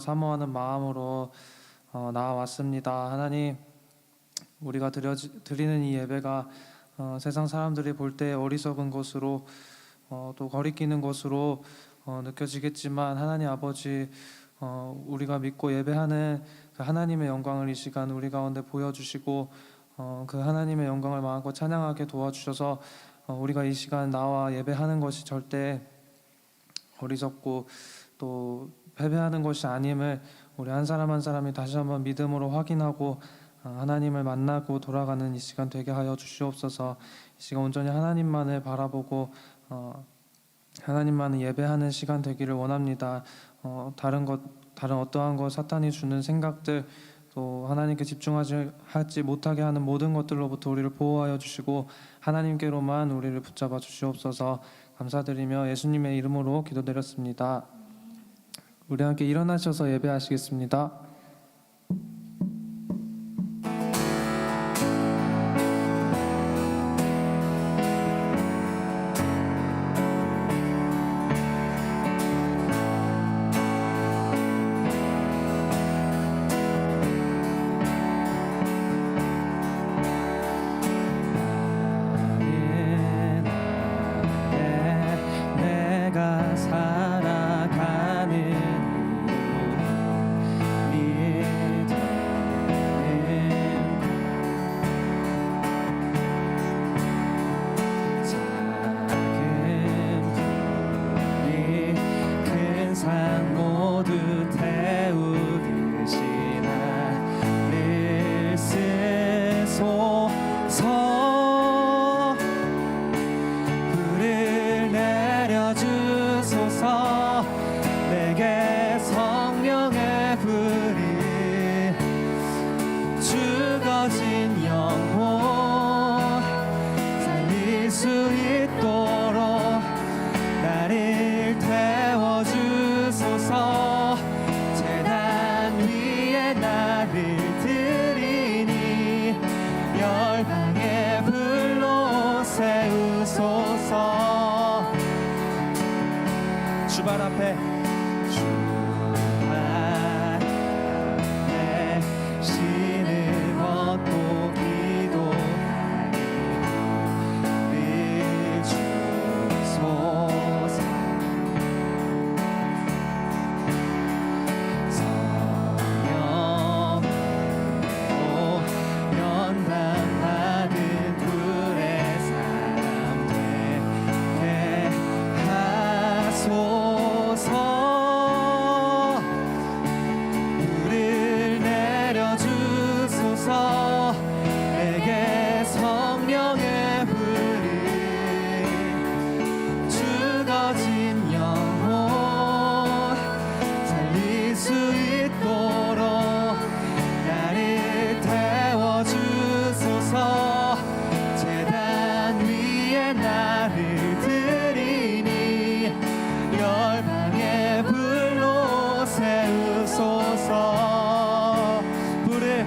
사모하는 마음으로 나아왔습니다. 하나님, 우리가 드리는 이 예배가 세상 사람들이 볼 때 어리석은 것으로 또 거리끼는 것으로 느껴지겠지만, 하나님 아버지, 우리가 믿고 예배하는 그 하나님의 영광을 이 시간 우리 가운데 보여주시고 그 하나님의 영광을 마음껏 찬양하게 도와주셔서 우리가 이 시간 나와 예배하는 것이 절대 어리석고 또 패배하는 것이 아님을 우리 한 사람 한 사람이 다시 한번 믿음으로 확인하고 하나님을 만나고 돌아가는 이 시간 되게 하여 주시옵소서. 이 시간 온전히 하나님만을 바라보고 하나님만을 예배하는 시간 되기를 원합니다. 다른 어떠한 것, 사탄이 주는 생각들, 또 하나님께 집중하지 못하게 하는 모든 것들로부터 우리를 보호하여 주시고 하나님께로만 우리를 붙잡아 주시옵소서. 감사드리며 예수님의 이름으로 기도드렸습니다. 우리 함께 일어나셔서 예배하시겠습니다. 주발 앞에 쉬는 것도 기도를 주소서. 성령으로 연단받은 불의 사람 되게 하소서. 불을 내려주소서. 내게 성령의 불을 죽어진 영혼 살릴 수 있도록 나를 태워주소서. 제단 위에 나를 드리니 열방의 불로 세우소서. 불을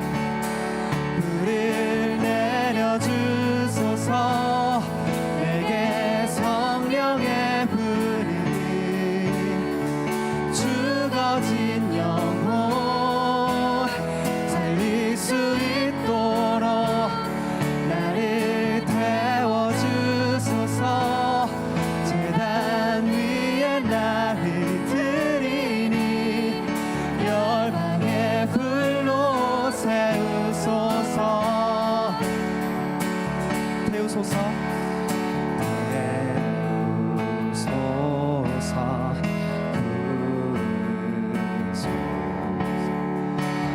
내려주소서. 내게 성령의 불을 죽어진 영혼 살릴 수 있도록 나를 태워주소서. 제단 위에 나를 드리니 열방의 불로 세우소서. 태우소서.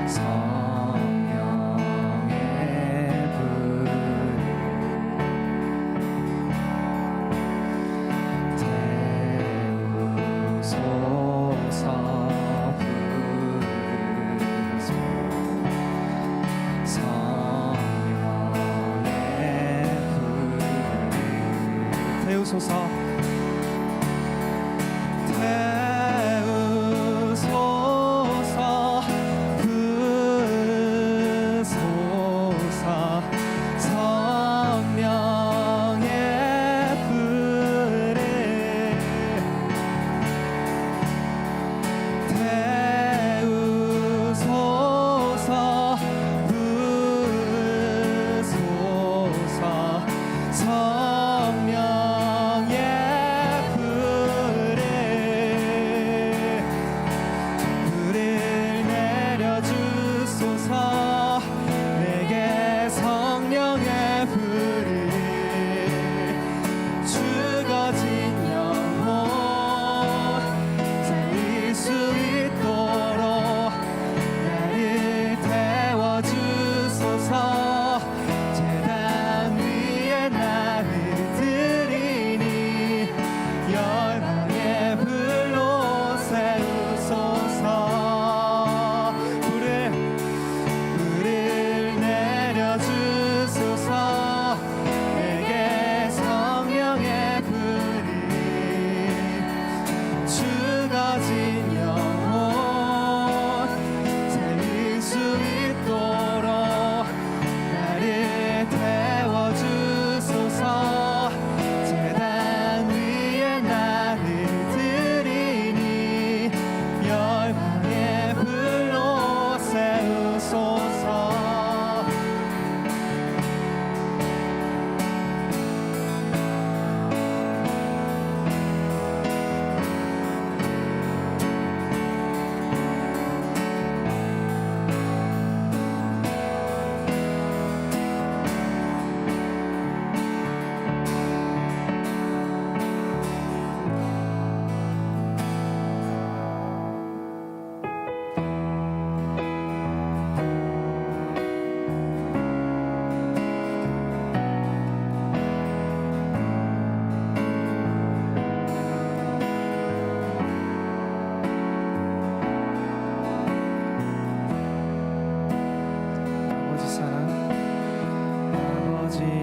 성령의 불 태우소서. 성령의 불 태우소서. 태우소서.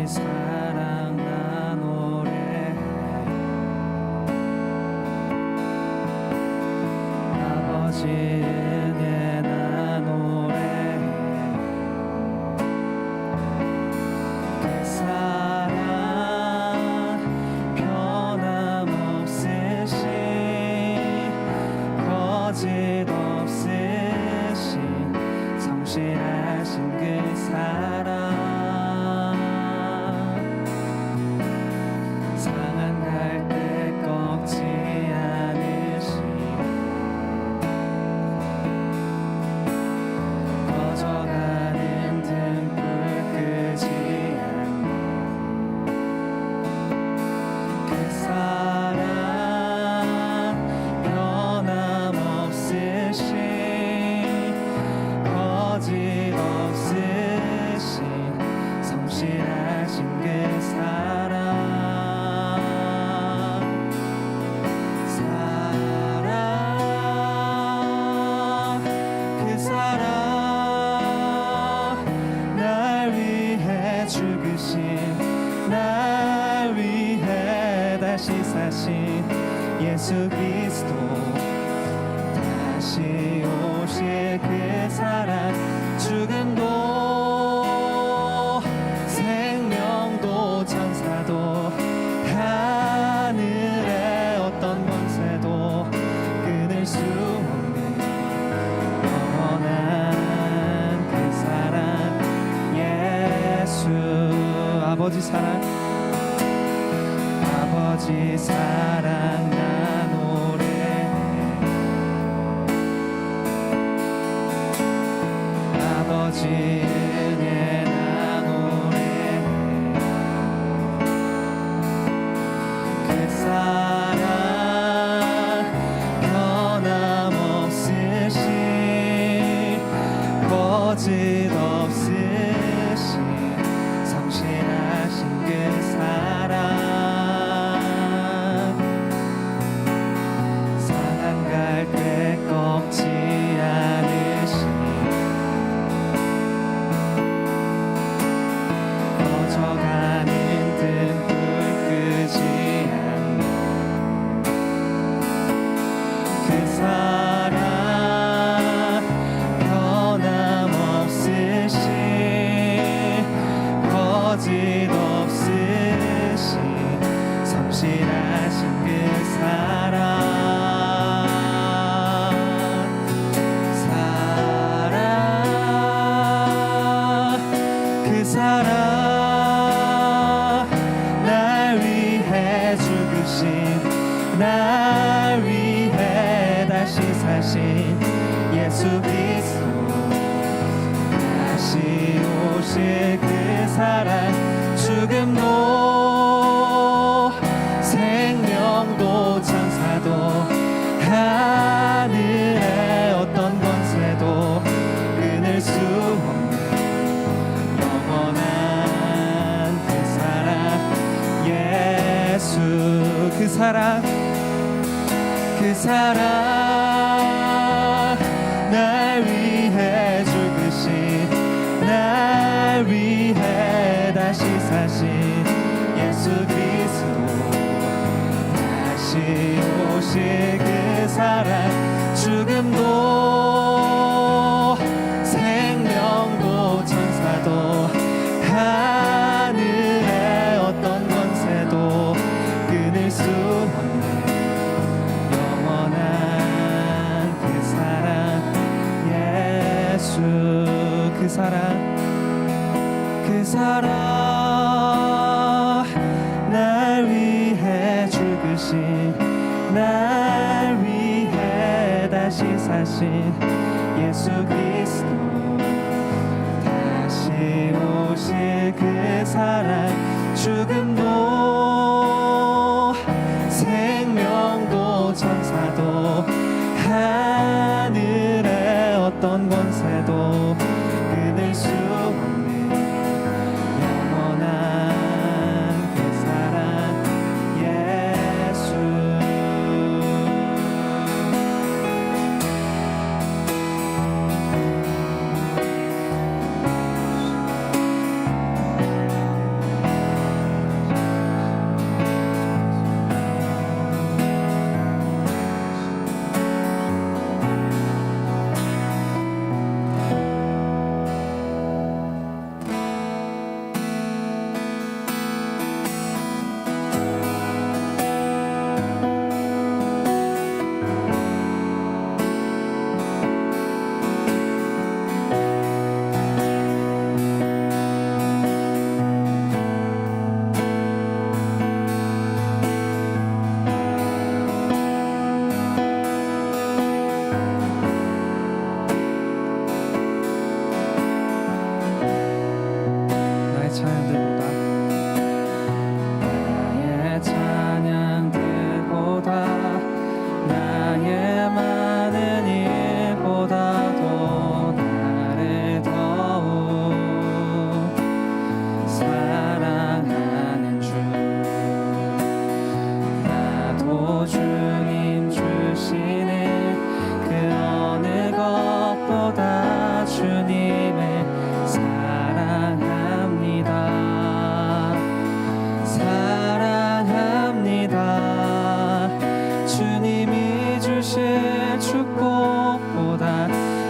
사랑 나 노래해 아버지 은혜 나 노래해 그 사랑 변함없으신 거짓 없으신 성실하신 그 사랑 상한 갈대 꺾지 않으신 꺼져가는 등불 끄지 않는 그 사랑 변함없으신 거짓 없으신 성실하신 그 사랑 그 사랑 날 위해 죽으신 날 위해 다시 사신 예수 그리스도 다시 오실 그 사랑 죽음도 생명도 천사도 하늘의 어떤 권세도 끊을 수 없는 영원한 그 사랑 예수 아버지 사랑 아버지 사랑 나 노래해 아버지 은혜 나 노래해 그 사랑 변함없으신 거짓 없으신 성실하신 그 사랑 상한 갈대 꺾지 않으신 꺼져가는 등불 끄지 않는 그 사랑 변함없으신 거짓 없으신 성실하신 그 사랑 그 사랑 날 위해 죽으신 날 위해 다시 사신 예수 그리스도 다시 오실 그 사랑 죽음도 생명도 천사도 하늘의 어떤 권세도 끊을 수 없는 영원한 그 사랑 예수 그 사랑 날 위해 죽으신 날 위해 다시 사신 예수 그리스도 다시 오실 그 사랑 죽음도 생명도 천사도 하늘의 어떤 권세도 끊을 수 없는 영원한 그 사랑 예수 그 사랑 날 위해 죽으신 날 위해 다시 사신 예수 그리스도 다시 오실 그 사랑 죽음도 생명도 천사도 하늘의 어떤 권세도 끊을 수 없는 영원한 그 사랑 예수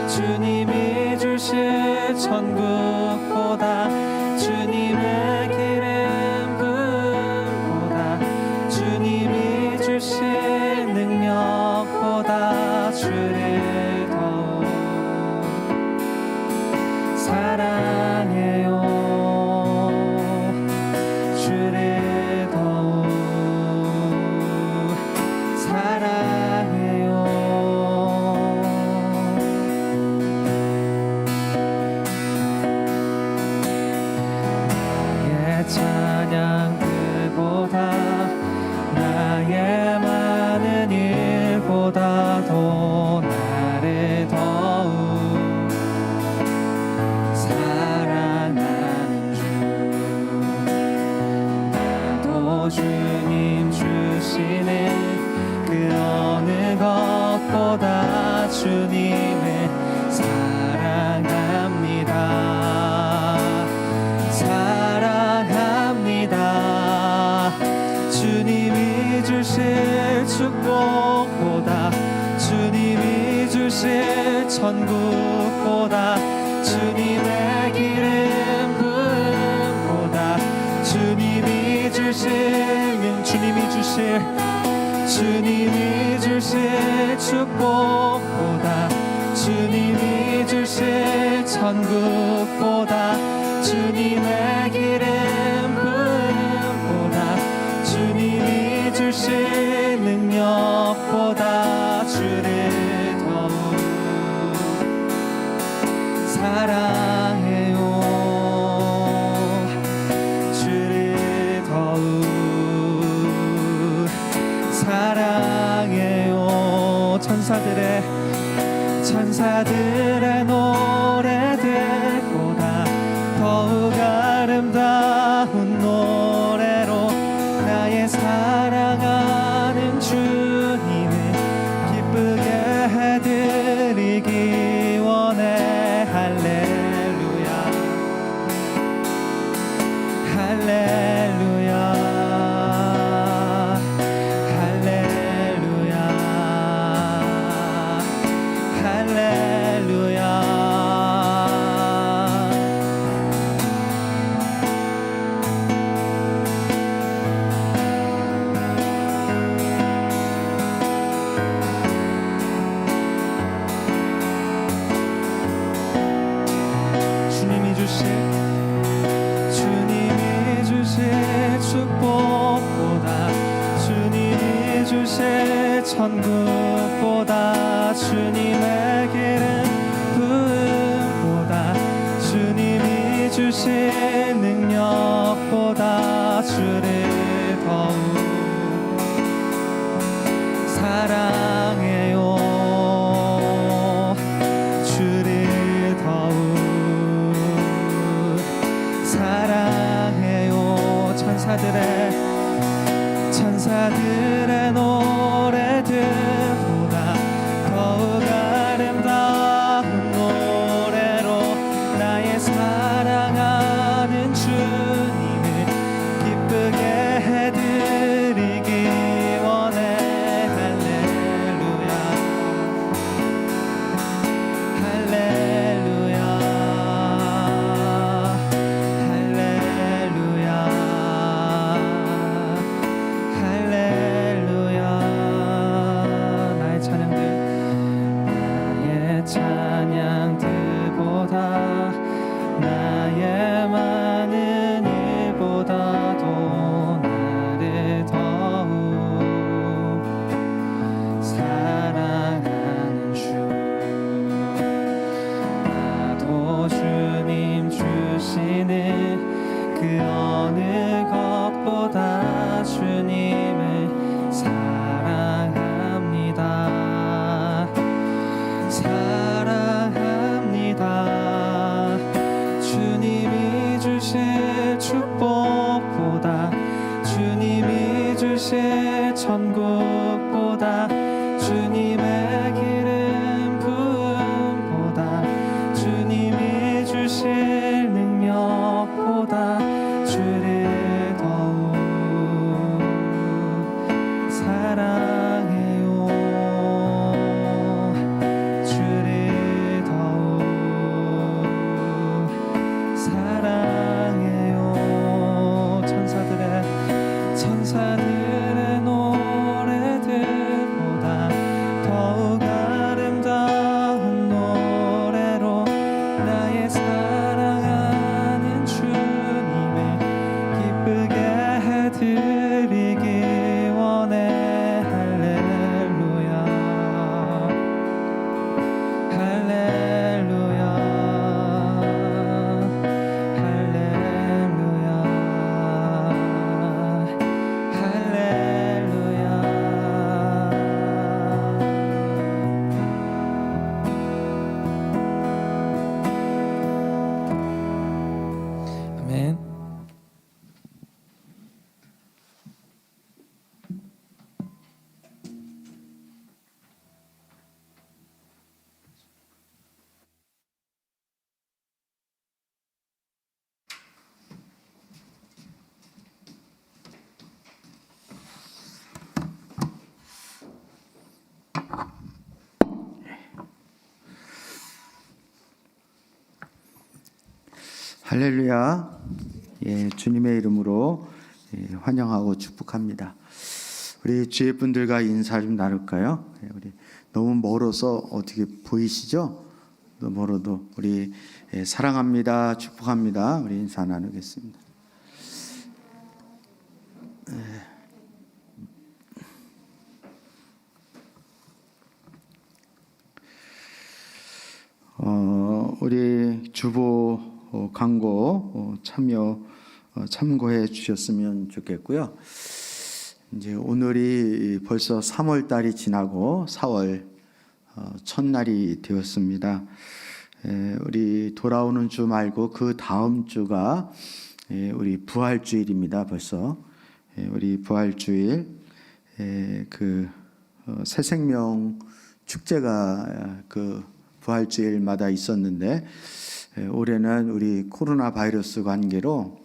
주님이 주실 천국보다 주님의 기름 부음보다 주님이 주실 능력보다 주를 더욱 사랑해요. 주를 더욱 사랑해요. 나의 찬양 그보다 나의 많은 일보다도 나를 더욱 사랑하는 주 나도 주님 주시는 그 어느 것보다 주님을 사랑합니다. 사랑합니다. 주님이 주실 축복보다 주님이 주실 천국보다 주님의 기름 부음보다 주님이 주실 축복보다 주님이 주실 천국보다 주님의 기름 부음보다 주님이 주실 능력보다 주를 더욱 사랑해요. 주를 더욱 사랑해요. 천사들의 노래들보다 더욱 아름다운 노래로 나의 사랑하는 주님을 기쁘게 해드리기 원해. 할렐루야 할렐루야 주님이 주실 축복보다 주님이 주실 천국보다 주님의 기름 부음보다 주님이 주실 능력보다 주를 더욱 사랑해요. 주를 더욱 사랑해요. 천사들의 노래들보다 더욱 아름다운 노래로 나의 사랑하는 주님을 기쁘게 해드리기 원해. 할렐루야 할렐루야 할렐루야 할렐루야 할렐루야. 예, 주님의 이름으로 환영하고 축복합니다. 우리 주위 분들과 인사 좀 나눌까요? 우리 너무 멀어서 어떻게 보이시죠? 너무 멀어도 우리 사랑합니다, 축복합니다. 우리 인사 나누겠습니다. 우리 주보 광고 참고해 주셨으면 좋겠고요. 이제 오늘이 벌써 3월 달이 지나고 4월 첫날이 되었습니다. 우리 돌아오는 주 말고 그 다음 주가 우리 부활주일입니다. 벌써 우리 부활주일 그 새생명 축제가 그 부활주일마다 있었는데 올해는 우리 코로나 바이러스 관계로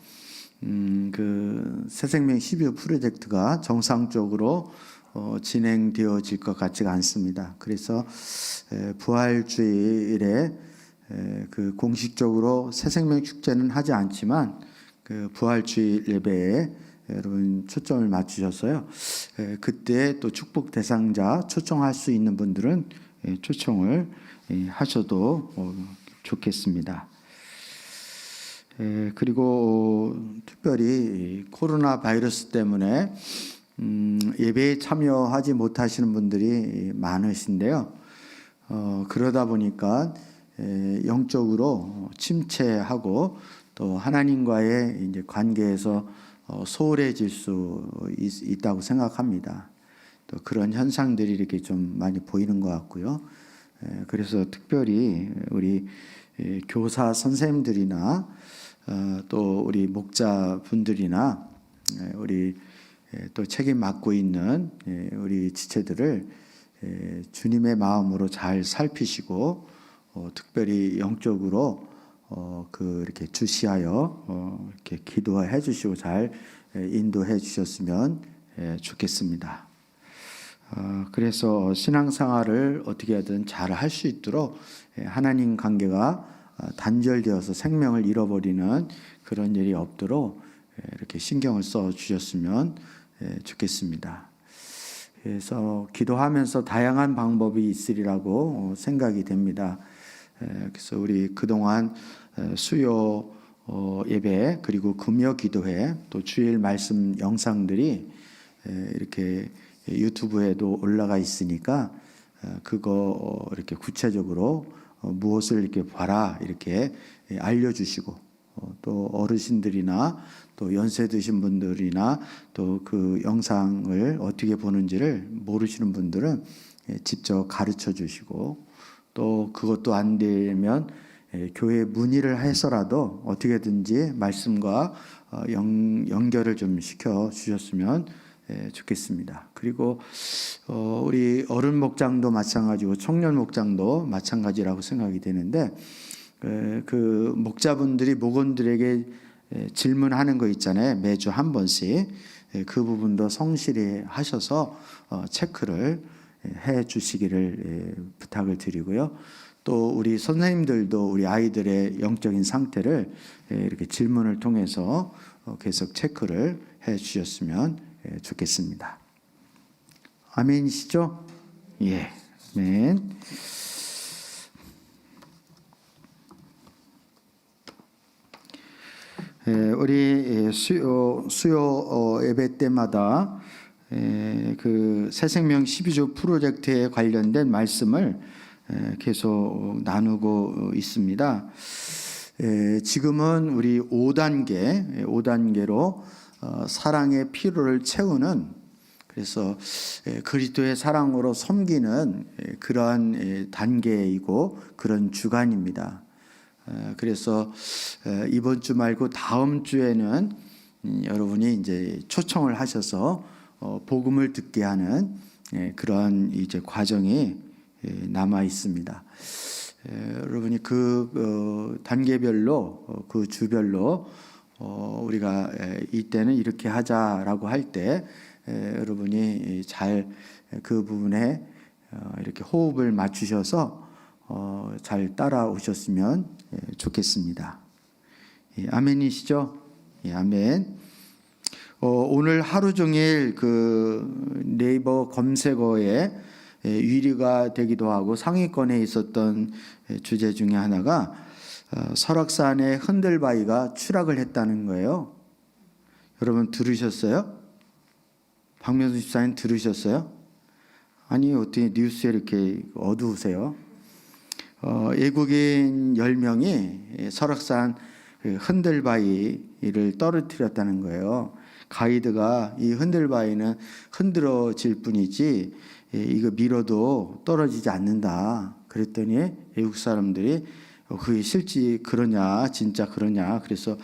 그 새생명 12호 프로젝트가 정상적으로 진행되어질 것 같지가 않습니다. 그래서 부활주일에 그 공식적으로 새생명 축제는 하지 않지만 그 부활주일 예배에 여러분 초점을 맞추셔서요. 그때 또 축복 대상자 초청할 수 있는 분들은 초청을 하셔도 좋겠습니다. 그리고 특별히 코로나 바이러스 때문에 예배에 참여하지 못하시는 분들이 많으신데요. 그러다 보니까 영적으로 침체하고 또 하나님과의 이제 관계에서 소홀해질 수 있다고 생각합니다. 또 그런 현상들이 이렇게 좀 많이 보이는 것 같고요. 그래서 특별히 우리 교사 선생님들이나 또 우리 목자분들이나 우리 또 책임 맡고 있는 우리 지체들을 주님의 마음으로 잘 살피시고 특별히 영적으로 이렇게 주시하여 이렇게 기도해 주시고 잘 인도해 주셨으면 좋겠습니다. 그래서 신앙생활을 어떻게 하든 잘 할 수 있도록 하나님 관계가 단절되어서 생명을 잃어버리는 그런 일이 없도록 이렇게 신경을 써 주셨으면 좋겠습니다. 그래서 기도하면서 다양한 방법이 있으리라고 생각이 됩니다. 그래서 우리 그동안 수요 예배 그리고 금요 기도회 또 주일 말씀 영상들이 이렇게 유튜브에도 올라가 있으니까 그거 이렇게 구체적으로 무엇을 이렇게 봐라 이렇게 알려주시고 또 어르신들이나 또 연세 드신 분들이나 또 그 영상을 어떻게 보는지를 모르시는 분들은 직접 가르쳐 주시고 또 그것도 안 되면 교회 문의를 해서라도 어떻게든지 말씀과 연결을 좀 시켜 주셨으면 좋겠습니다. 그리고 우리 어른 목장도 마찬가지고 청년 목장도 마찬가지라고 생각이 되는데 그 목자분들이 목원들에게 질문하는 거 있잖아요. 매주 한 번씩 그 부분도 성실히 하셔서 체크를 해 주시기를 부탁을 드리고요. 또 우리 선생님들도 우리 아이들의 영적인 상태를 이렇게 질문을 통해서 계속 체크를 해 주셨으면 좋겠습니다. 아멘이시죠? 예, 아멘. 우리 수요 예배 때마다 그 새생명 12조 프로젝트에 관련된 말씀을 계속 나누고 있습니다. 지금은 우리 5단계로 사랑의 피로를 채우는 그래서 그리스도의 사랑으로 섬기는 그러한 단계이고 그런 주간입니다. 그래서 이번 주 말고 다음 주에는 여러분이 이제 초청을 하셔서 복음을 듣게 하는 그러한 이제 과정이 남아 있습니다. 여러분이 그 단계별로 그 주별로 우리가 이때는 이렇게 하자라고 할 때 여러분이 잘 그 부분에 이렇게 호흡을 맞추셔서 잘 따라오셨으면 좋겠습니다. 예, 아멘이시죠? 예, 아멘. 오늘 하루 종일 그 네이버 검색어에 1위가 되기도 하고 상위권에 있었던 주제 중에 하나가 설악산의 흔들바위가 추락을 했다는 거예요. 여러분 들으셨어요? 박명수 집사님 들으셨어요? 아니 어떻게 뉴스에 이렇게 어두우세요? 외국인 10명이 설악산 흔들바위를 떨어뜨렸다는 거예요. 가이드가 이 흔들바위는 흔들어질 뿐이지 이거 밀어도 떨어지지 않는다. 그랬더니 외국 사람들이 그게 실제 그러냐 진짜 그러냐 그래서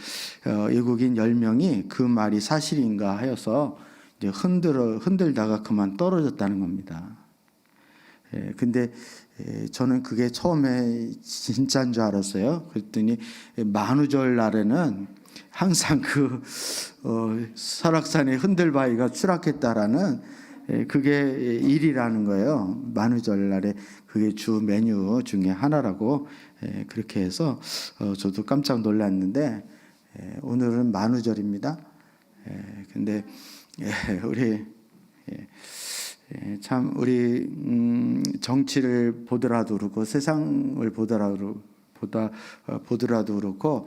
외국인 10명이 그 말이 사실인가 하여서 이제 흔들다가 그만 떨어졌다는 겁니다. 근데 저는 그게 처음에 진짜인 줄 알았어요. 그랬더니 만우절 날에는 항상 그 설악산의 흔들바위가 추락했다라는 그게 일이라는 거예요. 만우절 날에 그게 주 메뉴 중에 하나라고 그렇게 해서 저도 깜짝 놀랐는데 오늘은 만우절입니다. 근데 우리 참 우리 정치를 보더라도 그렇고 세상을 보더라도 그렇고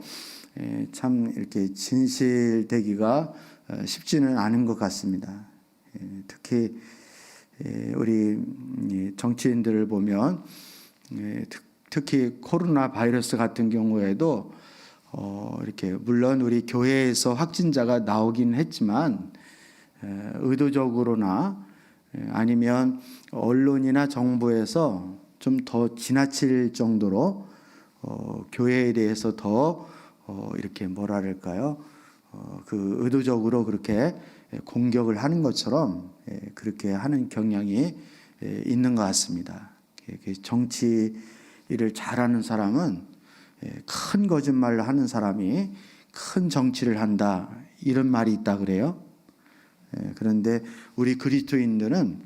참 이렇게 진실되기가 쉽지는 않은 것 같습니다. 특히 우리 정치인들을 보면 특히 코로나 바이러스 같은 경우에도 이렇게 물론 우리 교회에서 확진자가 나오긴 했지만 의도적으로나 아니면 언론이나 정부에서 좀 더 지나칠 정도로 교회에 대해서 더 이렇게 뭐랄까요? 그 의도적으로 그렇게 공격을 하는 것처럼 그렇게 하는 경향이 있는 것 같습니다. 정치를 잘하는 사람은 큰 거짓말을 하는 사람이 큰 정치를 한다 이런 말이 있다 그래요. 그런데 우리 그리스도인들은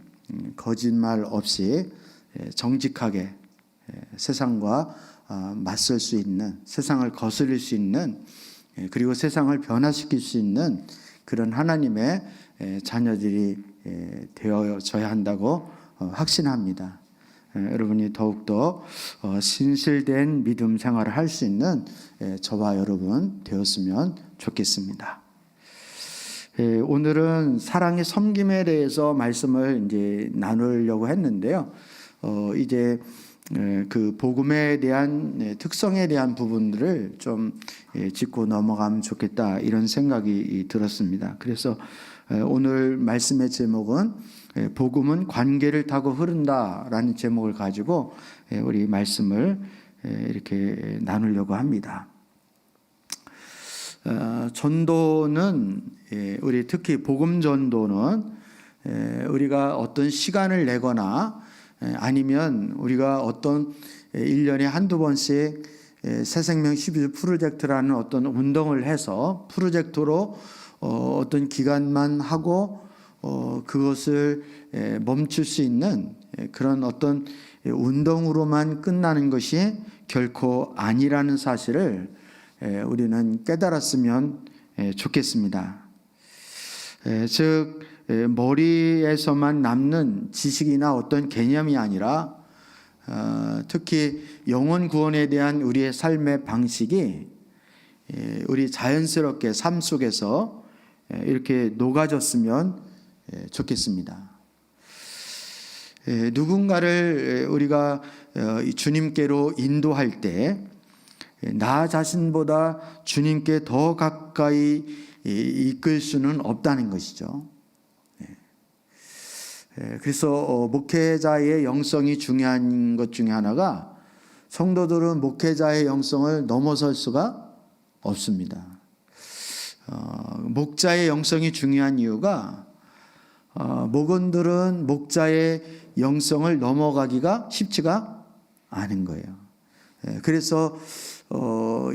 거짓말 없이 정직하게 세상과 맞설 수 있는, 세상을 거스릴 수 있는, 그리고 세상을 변화시킬 수 있는 그런 하나님의 자녀들이 되어져야 한다고 확신합니다. 여러분이 더욱더 신실된 믿음 생활을 할 수 있는 저와 여러분 되었으면 좋겠습니다. 오늘은 사랑의 섬김에 대해서 말씀을 이제 나누려고 했는데요. 이제 그 복음에 대한 특성에 대한 부분들을 좀 짚고 넘어가면 좋겠다 이런 생각이 들었습니다. 그래서 오늘 말씀의 제목은 복음은 관계를 타고 흐른다라는 제목을 가지고 우리 말씀을 이렇게 나누려고 합니다. 전도는 우리 특히 복음 전도는 우리가 어떤 시간을 내거나 아니면 우리가 어떤 1년에 한두 번씩 새생명 12주 프로젝트라는 어떤 운동을 해서 프로젝트로 어떤 기간만 하고 그것을 멈출 수 있는 그런 어떤 운동으로만 끝나는 것이 결코 아니라는 사실을 우리는 깨달았으면 좋겠습니다. 즉 머리에서만 남는 지식이나 어떤 개념이 아니라 특히 영혼 구원에 대한 우리의 삶의 방식이 우리 자연스럽게 삶 속에서 이렇게 녹아졌으면 좋겠습니다. 누군가를 우리가 주님께로 인도할 때 나 자신보다 주님께 더 가까이 이끌 수는 없다는 것이죠. 그래서 목회자의 영성이 중요한 것 중에 하나가 성도들은 목회자의 영성을 넘어설 수가 없습니다. 목자의 영성이 중요한 이유가 목원들은 목자의 영성을 넘어가기가 쉽지가 않은 거예요. 그래서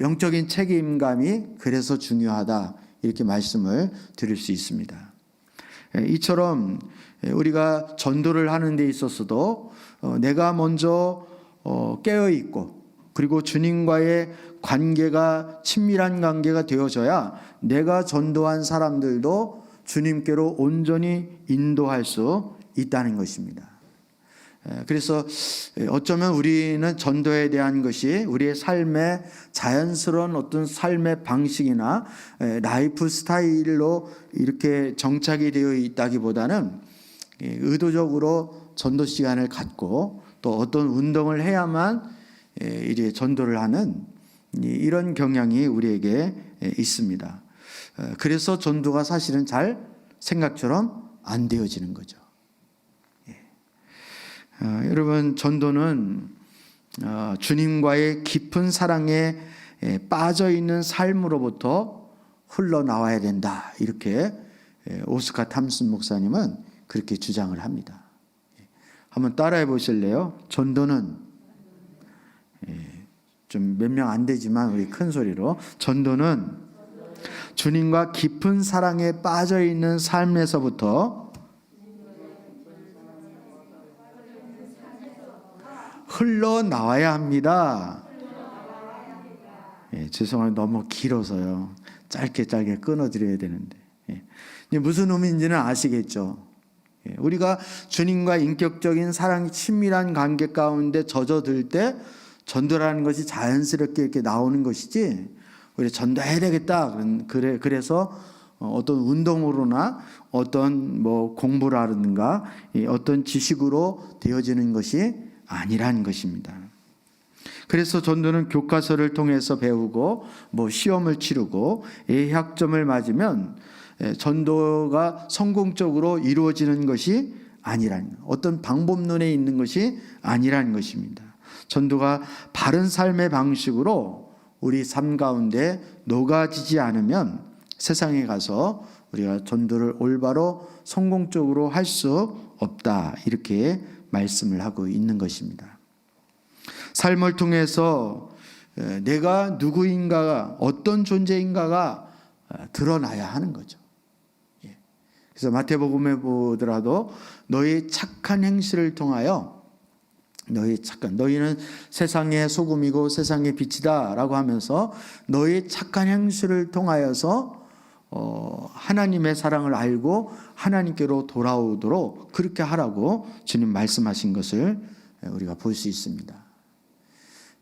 영적인 책임감이 그래서 중요하다 이렇게 말씀을 드릴 수 있습니다. 이처럼 우리가 전도를 하는 데 있어서도 내가 먼저 깨어 있고 그리고 주님과의 관계가 친밀한 관계가 되어져야 내가 전도한 사람들도 주님께로 온전히 인도할 수 있다는 것입니다. 그래서 어쩌면 우리는 전도에 대한 것이 우리의 삶의 자연스러운 어떤 삶의 방식이나 라이프 스타일로 이렇게 정착이 되어 있다기보다는 의도적으로 전도 시간을 갖고 또 어떤 운동을 해야만 이제 전도를 하는 이런 경향이 우리에게 있습니다. 그래서 전도가 사실은 잘 생각처럼 안 되어지는 거죠. 여러분, 전도는 주님과의 깊은 사랑에 빠져 있는 삶으로부터 흘러나와야 된다. 이렇게 오스카 탐슨 목사님은 그렇게 주장을 합니다. 한번 따라해 보실래요? 전도는 좀 몇 명 안 되지만 우리 큰 소리로, 전도는 주님과 깊은 사랑에 빠져 있는 삶에서부터 흘러나와야 합니다. 죄송합니다. 너무 길어서요. 짧게 끊어드려야 되는데. 무슨 의미인지는 아시겠죠? 우리가 주님과 인격적인 사랑이 친밀한 관계 가운데 젖어들 때 전도라는 것이 자연스럽게 이렇게 나오는 것이지, 우리 전도해야 되겠다. 그래서 어떤 운동으로나 어떤 뭐 공부라든가 어떤 지식으로 되어지는 것이 아니라는 것입니다. 그래서 전도는 교과서를 통해서 배우고 뭐 시험을 치르고 A학점을 맞으면 전도가 성공적으로 이루어지는 것이 아니라는, 어떤 방법론에 있는 것이 아니라는 것입니다. 전도가 바른 삶의 방식으로 우리 삶 가운데 녹아지지 않으면 세상에 가서 우리가 전도를 올바로 성공적으로 할 수 없다. 이렇게 말씀을 하고 있는 것입니다. 삶을 통해서 내가 누구인가가, 어떤 존재인가가 드러나야 하는 거죠. 그래서 마태복음에 보더라도 너희 착한 행실을 통하여, 너희는 세상의 소금이고 세상의 빛이다 라고 하면서 너희 착한 행실을 통하여서 하나님의 사랑을 알고 하나님께로 돌아오도록 그렇게 하라고 주님 말씀하신 것을 우리가 볼 수 있습니다.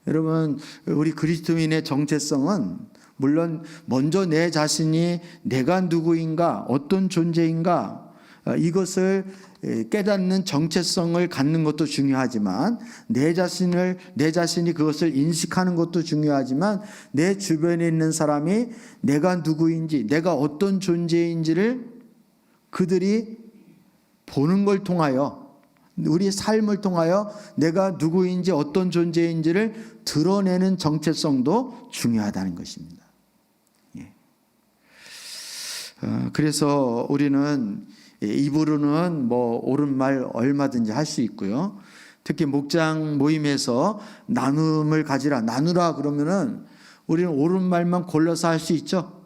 여러분, 우리 그리스도인의 정체성은 물론 먼저 내 자신이 내가 누구인가, 어떤 존재인가, 이것을 깨닫는 정체성을 갖는 것도 중요하지만, 내 자신이 그것을 인식하는 것도 중요하지만, 내 주변에 있는 사람이 내가 누구인지, 내가 어떤 존재인지를 그들이 보는 걸 통하여, 우리 삶을 통하여 내가 누구인지 어떤 존재인지를 드러내는 정체성도 중요하다는 것입니다. 그래서 우리는 입으로는 뭐 옳은 말 얼마든지 할 수 있고요. 특히 목장 모임에서 나눔을 나누라 그러면은 우리는 옳은 말만 골라서 할 수 있죠.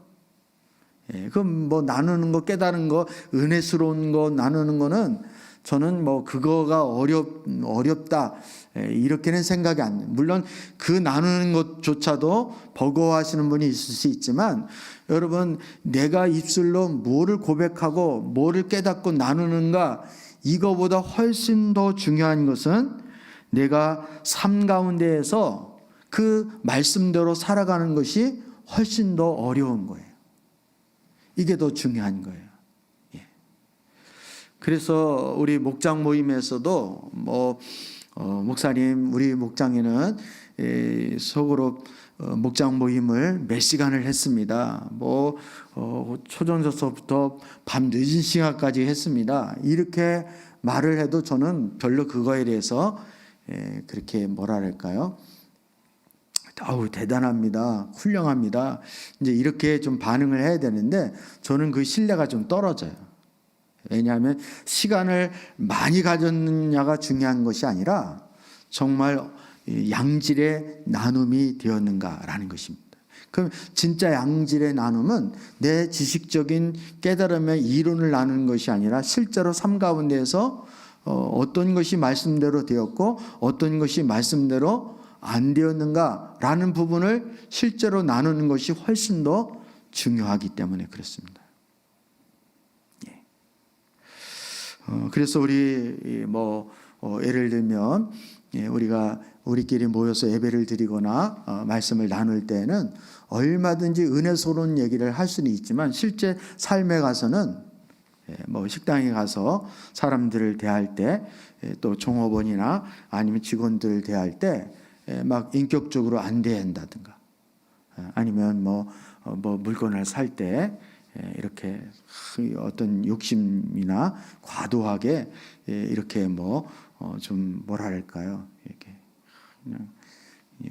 그럼 뭐 나누는 거, 깨달은 거, 은혜스러운 거 나누는 거는 저는 뭐 그거가 어렵다 이렇게는 생각이 안 돼요. 물론 그 나누는 것조차도 버거워하시는 분이 있을 수 있지만, 여러분, 내가 입술로 뭐를 고백하고 뭐를 깨닫고 나누는가, 이거보다 훨씬 더 중요한 것은 내가 삶 가운데에서 그 말씀대로 살아가는 것이 훨씬 더 어려운 거예요. 이게 더 중요한 거예요. 그래서 우리 목장 모임에서도 목사님, 우리 목장에는 속으로 목장 모임을 몇 시간을 했습니다. 초전서서부터 밤 늦은 시간까지 했습니다. 이렇게 말을 해도 저는 별로 그거에 대해서 그렇게 뭐랄까요? 대단합니다. 훌륭합니다. 이제 이렇게 좀 반응을 해야 되는데 저는 그 신뢰가 좀 떨어져요. 왜냐하면 시간을 많이 가졌느냐가 중요한 것이 아니라 정말 양질의 나눔이 되었는가라는 것입니다. 그럼 진짜 양질의 나눔은 내 지식적인 깨달음의 이론을 나누는 것이 아니라 실제로 삶 가운데에서 어떤 것이 말씀대로 되었고 어떤 것이 말씀대로 안 되었는가라는 부분을 실제로 나누는 것이 훨씬 더 중요하기 때문에 그렇습니다. 그래서 우리 예를 들면 우리가 우리끼리 모여서 예배를 드리거나 말씀을 나눌 때는 얼마든지 은혜스러운 얘기를 할 수는 있지만 실제 삶에 가서는 식당에 가서 사람들을 대할 때 또 종업원이나 아니면 직원들을 대할 때 막 인격적으로 안 대한다든가 아니면 물건을 살 때 이렇게 어떤 욕심이나 과도하게 이렇게 좀 뭐랄까요, 이렇게 그냥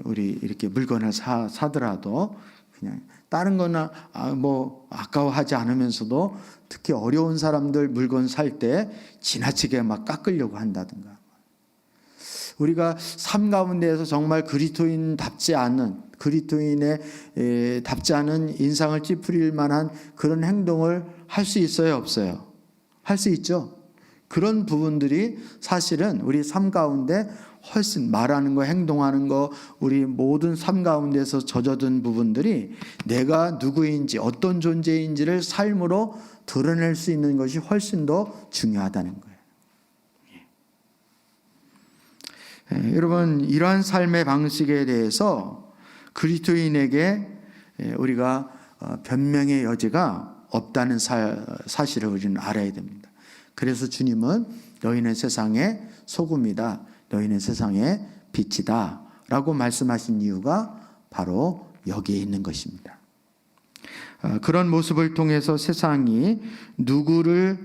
우리 이렇게 물건을 사더라도 그냥 다른 거나 아까워하지 않으면서도 특히 어려운 사람들 물건 살 때 지나치게 막 깎으려고 한다든가. 우리가 삶 가운데에서 정말 그리스도인답지 않은 답지 않은 인상을 찌푸릴 만한 그런 행동을 할 수 있어요, 없어요? 할 수 있죠. 그런 부분들이 사실은 우리 삶 가운데 훨씬 말하는 거, 행동하는 거, 우리 모든 삶 가운데서 젖어든 부분들이 내가 누구인지 어떤 존재인지를 삶으로 드러낼 수 있는 것이 훨씬 더 중요하다는 거예요. 여러분, 이러한 삶의 방식에 대해서 그리스도인에게 우리가 변명의 여지가 없다는 사실을 우리는 알아야 됩니다. 그래서 주님은 너희는 세상의 소금이다, 너희는 세상의 빛이다 라고 말씀하신 이유가 바로 여기에 있는 것입니다. 그런 모습을 통해서 세상이 누구를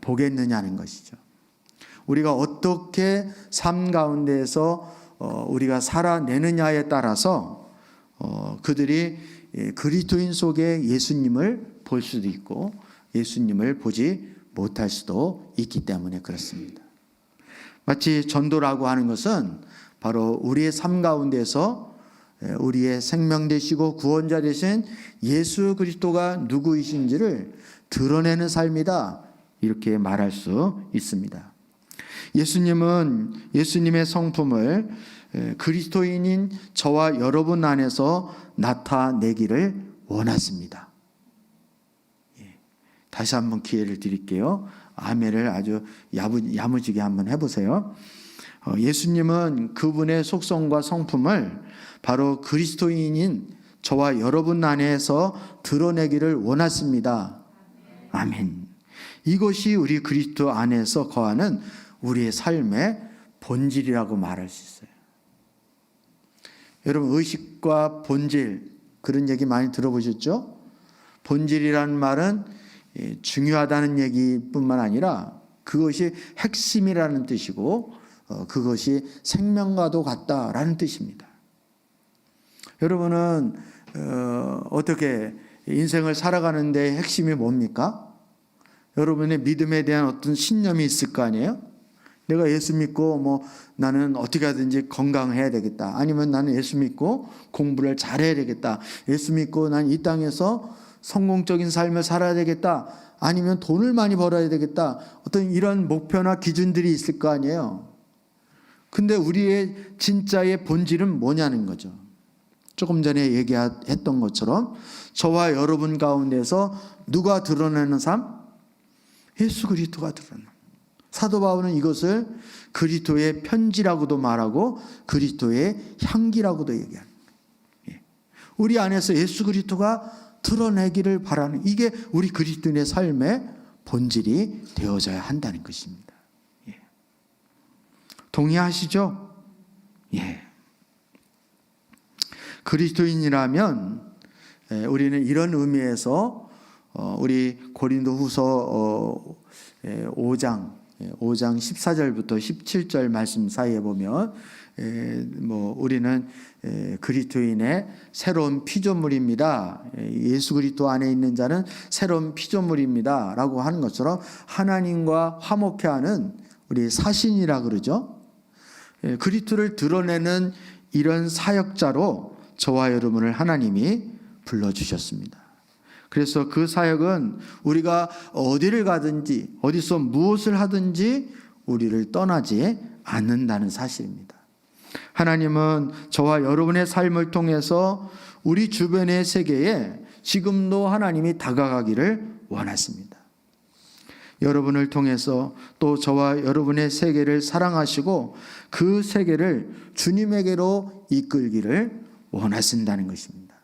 보겠느냐는 것이죠. 우리가 어떻게 삶 가운데에서 우리가 살아내느냐에 따라서 그들이 그리스도인 속에 예수님을 볼 수도 있고 예수님을 보지 못할 수도 있기 때문에 그렇습니다. 마치 전도라고 하는 것은 바로 우리의 삶 가운데서 우리의 생명 되시고 구원자 되신 예수 그리스도가 누구이신지를 드러내는 삶이다, 이렇게 말할 수 있습니다. 예수님은 예수님의 성품을 그리스도인인 저와 여러분 안에서 나타내기를 원하십니다. 다시 한번 기회를 드릴게요. 아멘을 아주 야무지게 한번 해보세요. 예수님은 그분의 속성과 성품을 바로 그리스도인인 저와 여러분 안에서 드러내기를 원하십니다. 아멘. 이것이 우리 그리스도 안에서 거하는 우리의 삶의 본질이라고 말할 수 있어요. 여러분, 의식과 본질, 그런 얘기 많이 들어보셨죠? 본질이라는 말은 중요하다는 얘기뿐만 아니라 그것이 핵심이라는 뜻이고 그것이 생명과도 같다라는 뜻입니다. 여러분은 어떻게 인생을 살아가는데 핵심이 뭡니까? 여러분의 믿음에 대한 어떤 신념이 있을 거 아니에요? 내가 예수 믿고 나는 어떻게 하든지 건강해야 되겠다. 아니면 나는 예수 믿고 공부를 잘해야 되겠다. 예수 믿고 난 이 땅에서 성공적인 삶을 살아야 되겠다. 아니면 돈을 많이 벌어야 되겠다. 어떤 이런 목표나 기준들이 있을 거 아니에요. 근데 우리의 진짜의 본질은 뭐냐는 거죠. 조금 전에 얘기했던 것처럼 저와 여러분 가운데서 누가 드러내는 삶? 예수 그리스도가 드러내는. 사도 바울은 이것을 그리스도의 편지라고도 말하고 그리스도의 향기라고도 얘기합니다. 우리 안에서 예수 그리스도가 드러내기를 바라는, 이게 우리 그리스도인의 삶의 본질이 되어져야 한다는 것입니다. 동의하시죠? 예. 그리스도인이라면 우리는 이런 의미에서 우리 고린도후서 5장 14절부터 17절 말씀 사이에 보면 우리는 그리스도인의 새로운 피조물입니다. 예수 그리스도 안에 있는 자는 새로운 피조물입니다 라고 하는 것처럼 하나님과 화목해하는 우리 사신이라 그러죠. 그리스도를 드러내는 이런 사역자로 저와 여러분을 하나님이 불러주셨습니다. 그래서 그 사역은 우리가 어디를 가든지 어디서 무엇을 하든지 우리를 떠나지 않는다는 사실입니다. 하나님은 저와 여러분의 삶을 통해서 우리 주변의 세계에 지금도 하나님이 다가가기를 원하십니다. 여러분을 통해서 또 저와 여러분의 세계를 사랑하시고 그 세계를 주님에게로 이끌기를 원하신다는 것입니다.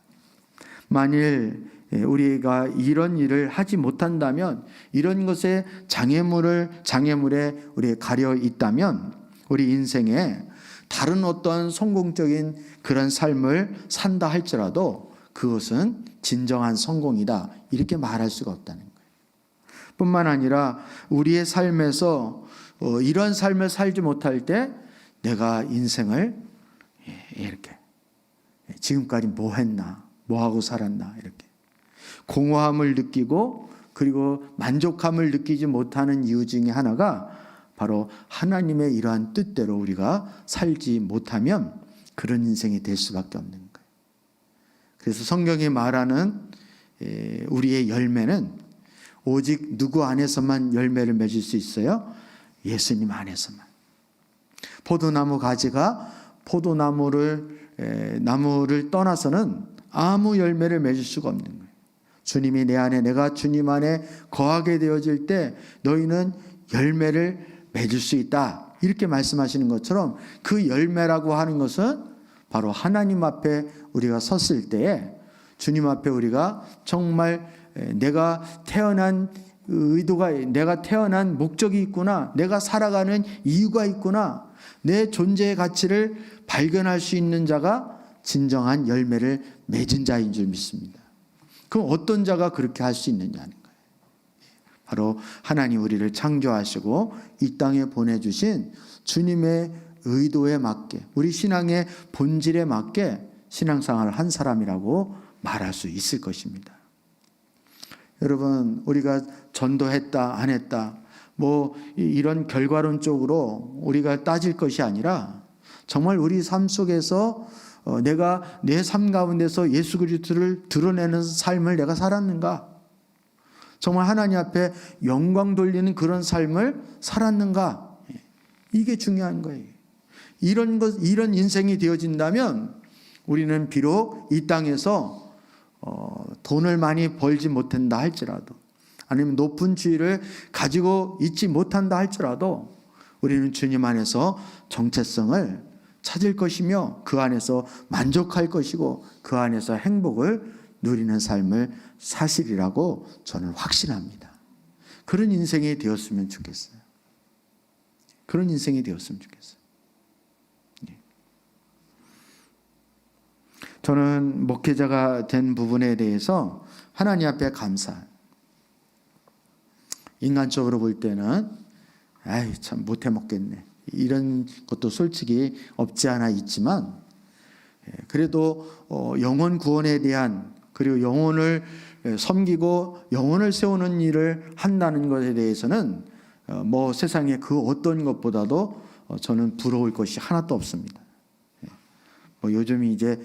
만일 우리가 이런 일을 하지 못한다면, 이런 것에 장애물에 우리가 가려 있다면 우리 인생에 다른 어떤 성공적인 그런 삶을 산다 할지라도 그것은 진정한 성공이다 이렇게 말할 수가 없다는 거예요. 뿐만 아니라 우리의 삶에서 이런 삶을 살지 못할 때 내가 인생을 이렇게 지금까지 뭐 했나, 뭐 하고 살았나 이렇게 공허함을 느끼고 그리고 만족함을 느끼지 못하는 이유 중에 하나가 바로 하나님의 이러한 뜻대로 우리가 살지 못하면 그런 인생이 될 수밖에 없는 거예요. 그래서 성경이 말하는 우리의 열매는 오직 누구 안에서만 열매를 맺을 수 있어요? 예수님 안에서만. 포도나무 가지가 나무를 떠나서는 아무 열매를 맺을 수가 없는 거예요. 주님이 내 안에, 내가 주님 안에 거하게 되어질 때 너희는 열매를 맺을 수 있다 이렇게 말씀하시는 것처럼, 그 열매라고 하는 것은 바로 하나님 앞에 우리가 섰을 때에 주님 앞에 우리가 정말 내가 태어난 의도가, 내가 태어난 목적이 있구나, 내가 살아가는 이유가 있구나, 내 존재의 가치를 발견할 수 있는 자가 진정한 열매를 맺은 자인 줄 믿습니다. 그럼 어떤 자가 그렇게 할 수 있느냐는 거예요. 바로 하나님 우리를 창조하시고 이 땅에 보내주신 주님의 의도에 맞게, 우리 신앙의 본질에 맞게 신앙생활을 한 사람이라고 말할 수 있을 것입니다. 여러분, 우리가 전도했다 안 했다 뭐 이런 결과론적으로 우리가 따질 것이 아니라 정말 우리 삶 속에서 내가 내 삶 가운데서 예수 그리스도를 드러내는 삶을 내가 살았는가, 정말 하나님 앞에 영광 돌리는 그런 삶을 살았는가, 이게 중요한 거예요. 이런 인생이 되어진다면 우리는 비록 이 땅에서 돈을 많이 벌지 못한다 할지라도, 아니면 높은 지위를 가지고 있지 못한다 할지라도 우리는 주님 안에서 정체성을 찾을 것이며 그 안에서 만족할 것이고 그 안에서 행복을 누리는 삶을 사시리라고 저는 확신합니다. 그런 인생이 되었으면 좋겠어요. 그런 인생이 되었으면 좋겠어요. 저는 목회자가 된 부분에 대해서 하나님 앞에 감사해요. 인간적으로 볼 때는 아이 참 못해 먹겠네, 이런 것도 솔직히 없지 않아 있지만, 그래도 영혼 구원에 대한, 그리고 영혼을 섬기고 영혼을 세우는 일을 한다는 것에 대해서는 뭐 세상에 그 어떤 것보다도 저는 부러울 것이 하나도 없습니다. 뭐 요즘이 이제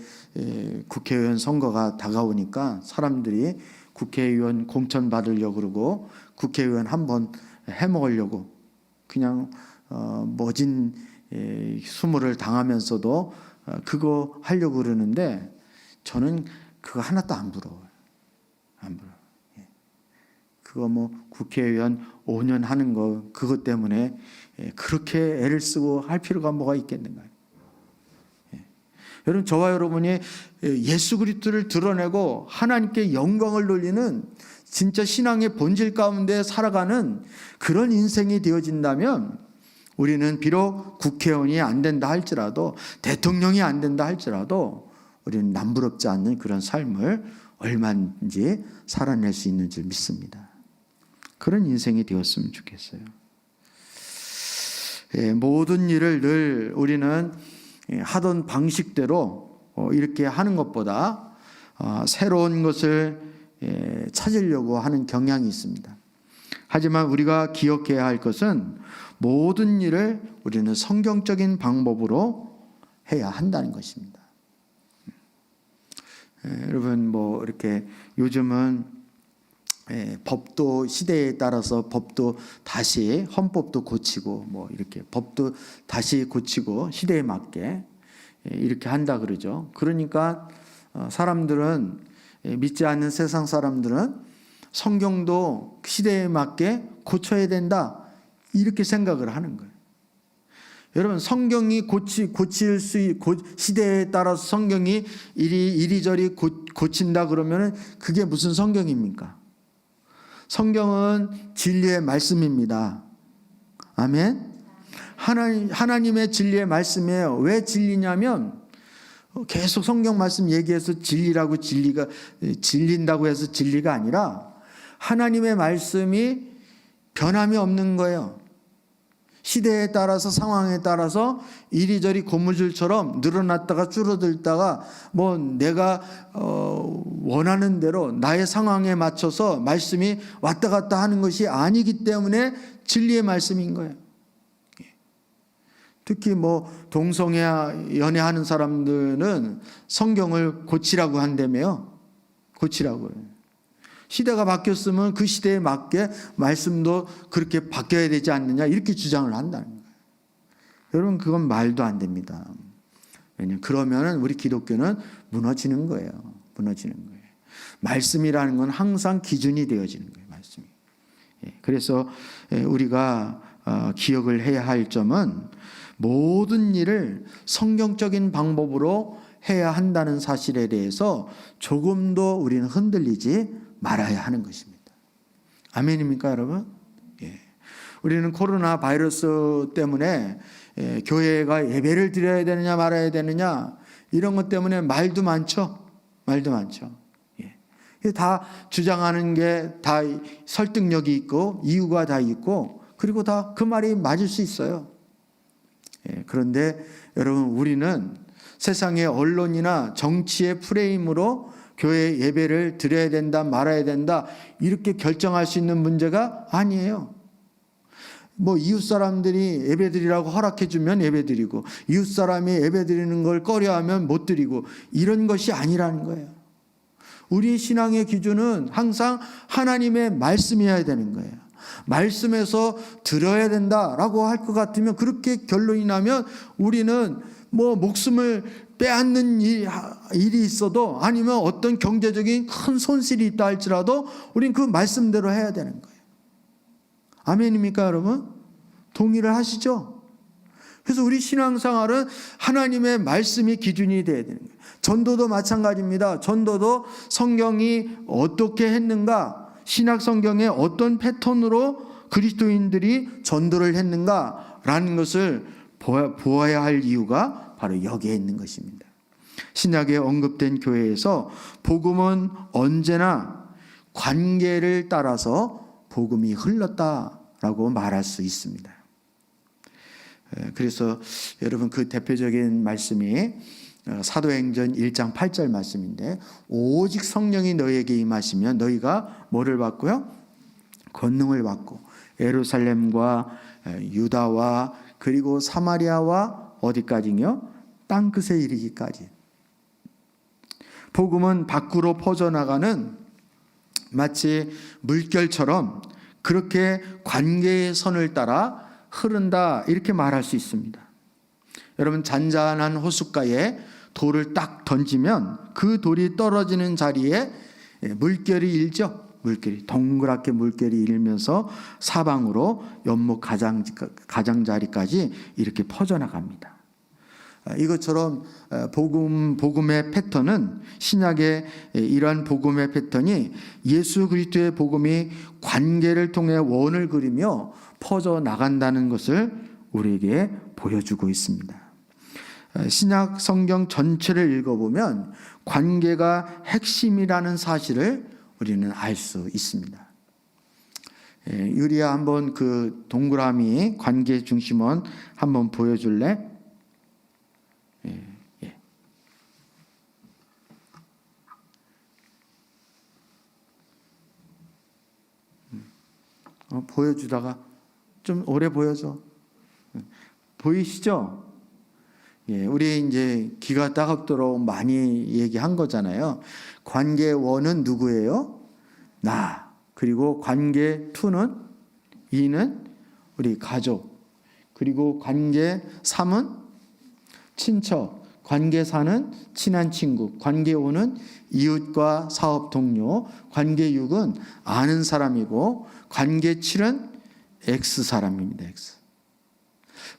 국회의원 선거가 다가오니까 사람들이 국회의원 공천 받으려고 그러고 국회의원 한번 해먹으려고 그냥 모진 수모를 당하면서도 그거 하려고 그러는데 저는 그거 하나도 안 부러워요. 안 부러워요. 그거 뭐 국회의원 5년 하는 거 그것 때문에 그렇게 애를 쓰고 할 필요가 뭐가 있겠는가요? 여러분, 저와 여러분이 예수 그리스도를 드러내고 하나님께 영광을 돌리는 진짜 신앙의 본질 가운데 살아가는 그런 인생이 되어진다면 우리는 비록 국회의원이 안 된다 할지라도, 대통령이 안 된다 할지라도 우리는 남부럽지 않는 그런 삶을 얼마든지 살아낼 수 있는 줄 믿습니다. 그런 인생이 되었으면 좋겠어요. 모든 일을 늘 우리는 하던 방식대로 이렇게 하는 것보다 새로운 것을 찾으려고 하는 경향이 있습니다. 하지만 우리가 기억해야 할 것은 모든 일을 우리는 성경적인 방법으로 해야 한다는 것입니다. 여러분, 뭐 이렇게 요즘은 법도 시대에 따라서 법도 다시 헌법도 고치고 뭐 이렇게 법도 다시 고치고 시대에 맞게 이렇게 한다 그러죠. 그러니까 사람들은, 믿지 않는 세상 사람들은 성경도 시대에 맞게 고쳐야 된다 이렇게 생각을 하는 거예요. 여러분, 성경이 고칠 시대에 따라서 성경이 이리저리 고친다 그러면 그게 무슨 성경입니까? 성경은 진리의 말씀입니다. 아멘. 하나님의 진리의 말씀이에요. 왜 진리냐면 계속 성경 말씀 얘기해서 진린다고 해서 진리가 아니라 하나님의 말씀이 변함이 없는 거예요. 시대에 따라서 상황에 따라서 이리저리 고무줄처럼 늘어났다가 줄어들다가 뭐 내가 원하는 대로 나의 상황에 맞춰서 말씀이 왔다 갔다 하는 것이 아니기 때문에 진리의 말씀인 거예요. 특히 뭐 동성애 연애하는 사람들은 성경을 고치라고 한다며요. 고치라고요. 시대가 바뀌었으면 그 시대에 맞게 말씀도 그렇게 바뀌어야 되지 않느냐 이렇게 주장을 한다는 거예요. 여러분, 그건 말도 안 됩니다. 왜냐하면 그러면 우리 기독교는 무너지는 거예요. 무너지는 거예요. 말씀이라는 건 항상 기준이 되어지는 거예요. 말씀이. 그래서 우리가 기억을 해야 할 점은 모든 일을 성경적인 방법으로 해야 한다는 사실에 대해서 조금도 우리는 흔들리지 말아야 하는 것입니다. 아멘입니까, 여러분? 예. 우리는 코로나 바이러스 때문에 교회가 예배를 드려야 되느냐 말아야 되느냐 이런 것 때문에 말도 많죠. 말도 많죠. 예. 다 주장하는 게 다 설득력이 있고 이유가 다 있고 그리고 다 그 말이 맞을 수 있어요. 예. 그런데 여러분, 우리는 세상의 언론이나 정치의 프레임으로 교회 예배를 드려야 된다 말아야 된다 이렇게 결정할 수 있는 문제가 아니에요. 뭐 이웃 사람들이 예배 드리라고 허락해 주면 예배 드리고 이웃 사람이 예배 드리는 걸 꺼려하면 못 드리고 이런 것이 아니라는 거예요. 우리 신앙의 기준은 항상 하나님의 말씀이어야 되는 거예요. 말씀에서 들어야 된다라고 할 것 같으면 그렇게 결론이 나면 우리는 뭐 목숨을 빼앗는 일이 있어도 아니면 어떤 경제적인 큰 손실이 있다 할지라도 우린 그 말씀대로 해야 되는 거예요. 아멘입니까, 여러분? 동의를 하시죠? 그래서 우리 신앙생활은 하나님의 말씀이 기준이 되어야 되는 거예요. 전도도 마찬가지입니다. 전도도 성경이 어떻게 했는가, 신약 성경에 어떤 패턴으로 그리스도인들이 전도를 했는가라는 것을 보아야 할 이유가 바로 여기에 있는 것입니다. 신약에 언급된 교회에서 복음은 언제나 관계를 따라서 복음이 흘렀다라고 말할 수 있습니다. 그래서 여러분, 그 대표적인 말씀이 사도행전 1장 8절 말씀인데 오직 성령이 너희에게 임하시면 너희가 뭐를 받고요? 권능을 받고 예루살렘과 유다와 그리고 사마리아와 어디까지요? 땅끝에 이르기까지. 복음은 밖으로 퍼져나가는 마치 물결처럼 그렇게 관계의 선을 따라 흐른다 이렇게 말할 수 있습니다. 여러분, 잔잔한 호숫가에 돌을 딱 던지면 그 돌이 떨어지는 자리에 물결이 일죠. 물결이 동그랗게 물결이 일면서 사방으로 연못 가장자리까지 이렇게 퍼져나갑니다. 이것처럼 복음의 패턴은 신약의 이러한 복음의 패턴이 예수 그리스도의 복음이 관계를 통해 원을 그리며 퍼져나간다는 것을 우리에게 보여주고 있습니다. 신약 성경 전체를 읽어보면 관계가 핵심이라는 사실을 우리는 알 수 있습니다. 유리야, 한번 그 동그라미 관계 중심원 한번 보여줄래? 보여주다가 좀 오래 보여줘. 보이시죠? 우리 이제 귀가 따갑도록 많이 얘기한 거잖아요. 관계 원은 누구예요? 나. 그리고 관계 투는 이는 우리 가족. 그리고 관계 3은 친척. 관계사는 친한 친구, 관계오는 이웃과 사업 동료, 관계육은 아는 사람이고 관계칠은 X 사람입니다. X.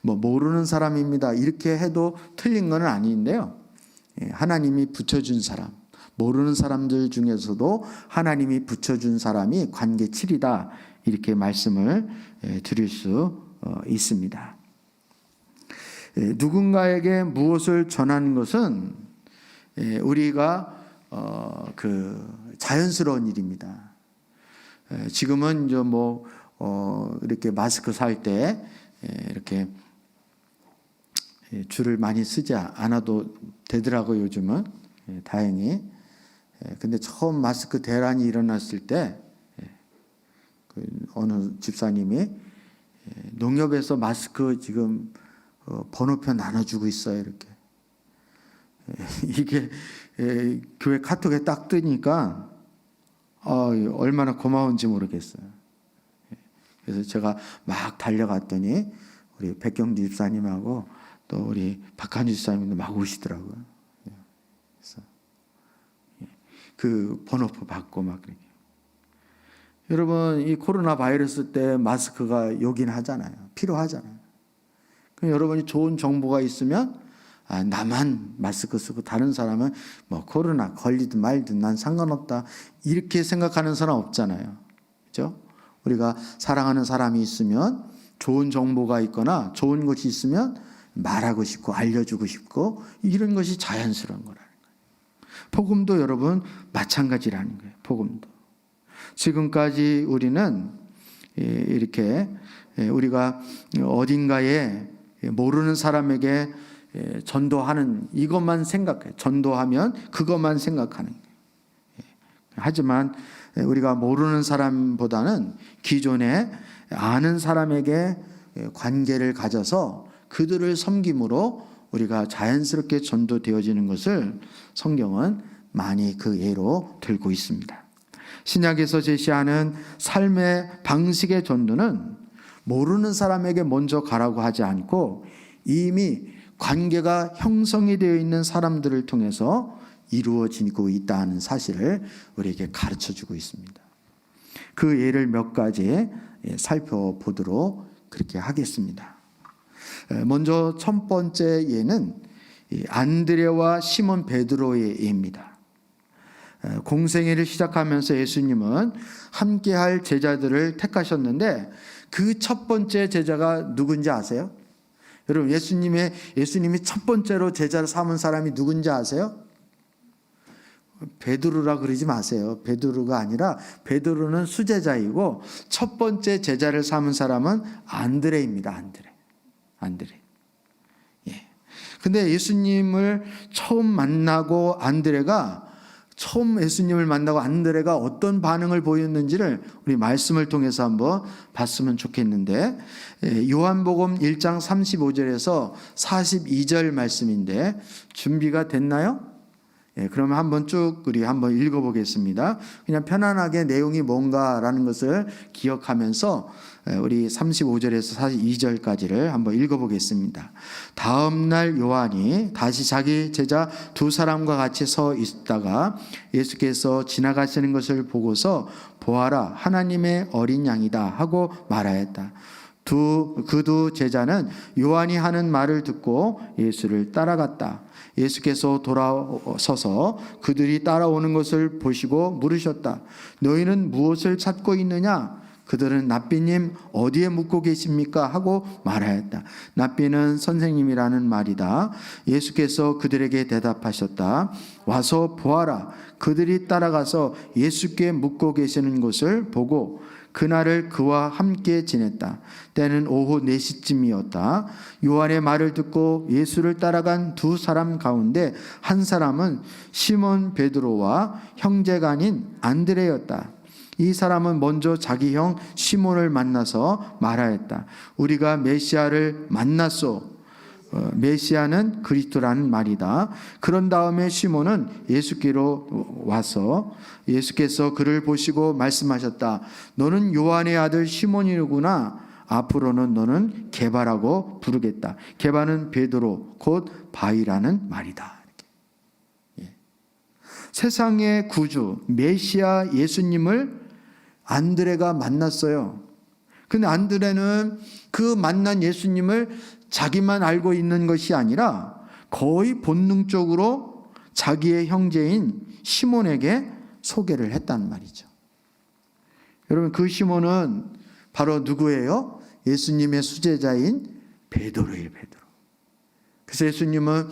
모르는 사람입니다. 이렇게 해도 틀린 건 아닌데요. 하나님이 붙여준 사람, 모르는 사람들 중에서도 하나님이 붙여준 사람이 관계칠이다. 이렇게 말씀을 드릴 수 있습니다. 누군가에게 무엇을 전하는 것은 우리가 자연스러운 일입니다. 지금은 이제 이렇게 마스크 살 때 이렇게 줄을 많이 쓰지 않아도 되더라고요, 요즘은. 다행히. 근데 처음 마스크 대란이 일어났을 때 어느 집사님이 농협에서 마스크 지금 번호표 나눠주고 있어요, 이렇게. 이게 교회 카톡에 딱 뜨니까 얼마나 고마운지 모르겠어요. 그래서 제가 막 달려갔더니 우리 백경주 집사님하고 또 우리 박한주 집사님도 막 오시더라고요. 그래서 그 번호표 받고 막 그렇게. 여러분, 이 코로나 바이러스 때 마스크가 요긴 하잖아요. 필요하잖아요. 그럼 여러분이 좋은 정보가 있으면 나만 마스크 쓰고 다른 사람은 코로나 걸리든 말든 난 상관없다 이렇게 생각하는 사람 없잖아요. 그렇죠? 우리가 사랑하는 사람이 있으면 좋은 정보가 있거나 좋은 것이 있으면 말하고 싶고 알려주고 싶고 이런 것이 자연스러운 거라는 거예요. 복음도 여러분 마찬가지라는 거예요. 복음도. 지금까지 우리는 이렇게 우리가 어딘가에 모르는 사람에게 전도하는 이것만 생각해요. 전도하면 그것만 생각하는 거예요. 하지만 우리가 모르는 사람보다는 기존에 아는 사람에게 관계를 가져서 그들을 섬김으로 우리가 자연스럽게 전도되어지는 것을 성경은 많이 그 예로 들고 있습니다. 신약에서 제시하는 삶의 방식의 전도는 모르는 사람에게 먼저 가라고 하지 않고 이미 관계가 형성이 되어 있는 사람들을 통해서 이루어지고 있다는 사실을 우리에게 가르쳐주고 있습니다. 그 예를 몇 가지 살펴보도록 그렇게 하겠습니다. 먼저 첫 번째 예는 안드레와 시몬 베드로의 예입니다. 공생애를 시작하면서 예수님은 함께할 제자들을 택하셨는데 그 첫 번째 제자가 누군지 아세요? 여러분, 예수님이 첫 번째로 제자를 삼은 사람이 누군지 아세요? 베드로라 그러지 마세요. 베드로가 아니라 베드로는 수제자이고 첫 번째 제자를 삼은 사람은 안드레입니다. 안드레. 예. 근데 예수님을 처음 만나고 예수님을 만나고 안드레가 어떤 반응을 보였는지를 우리 말씀을 통해서 한번 봤으면 좋겠는데, 요한복음 1장 35절에서 42절 말씀인데 준비가 됐나요? 그러면 한번 쭉 우리 한번 읽어보겠습니다. 그냥 편안하게 내용이 뭔가라는 것을 기억하면서 우리 35절에서 42절까지를 한번 읽어보겠습니다. 다음 날 요한이 다시 자기 제자 두 사람과 같이 서 있다가 예수께서 지나가시는 것을 보고서 보아라, 하나님의 어린 양이다 하고 말하였다. 그 두 제자는 요한이 하는 말을 듣고 예수를 따라갔다. 예수께서 돌아서서 그들이 따라오는 것을 보시고 물으셨다. 너희는 무엇을 찾고 있느냐? 그들은 랍비님 어디에 묵고 계십니까? 하고 말하였다. 랍비는 선생님이라는 말이다. 예수께서 그들에게 대답하셨다. 와서 보아라. 그들이 따라가서 예수께 묵고 계시는 것을 보고 그날을 그와 함께 지냈다. 때는 오후 4시쯤이었다. 요한의 말을 듣고 예수를 따라간 두 사람 가운데 한 사람은 시몬 베드로와 형제가 아닌 안드레였다. 이 사람은 먼저 자기 형 시몬을 만나서 말하였다. 우리가 메시아를 만났소. 메시아는 그리스도라는 말이다. 그런 다음에 시몬은 예수께로 와서 예수께서 그를 보시고 말씀하셨다. 너는 요한의 아들 시몬이구나. 앞으로는 너는 게바라고 부르겠다. 게바는 베드로 곧 바위라는 말이다. 예. 세상의 구주 메시아 예수님을 안드레가 만났어요. 근데 안드레는 그 만난 예수님을 자기만 알고 있는 것이 아니라 거의 본능적으로 자기의 형제인 시몬에게 소개를 했단 말이죠. 여러분, 그 시몬은 바로 누구예요? 예수님의 수제자인 베드로예요, 베드로. 그래서 예수님은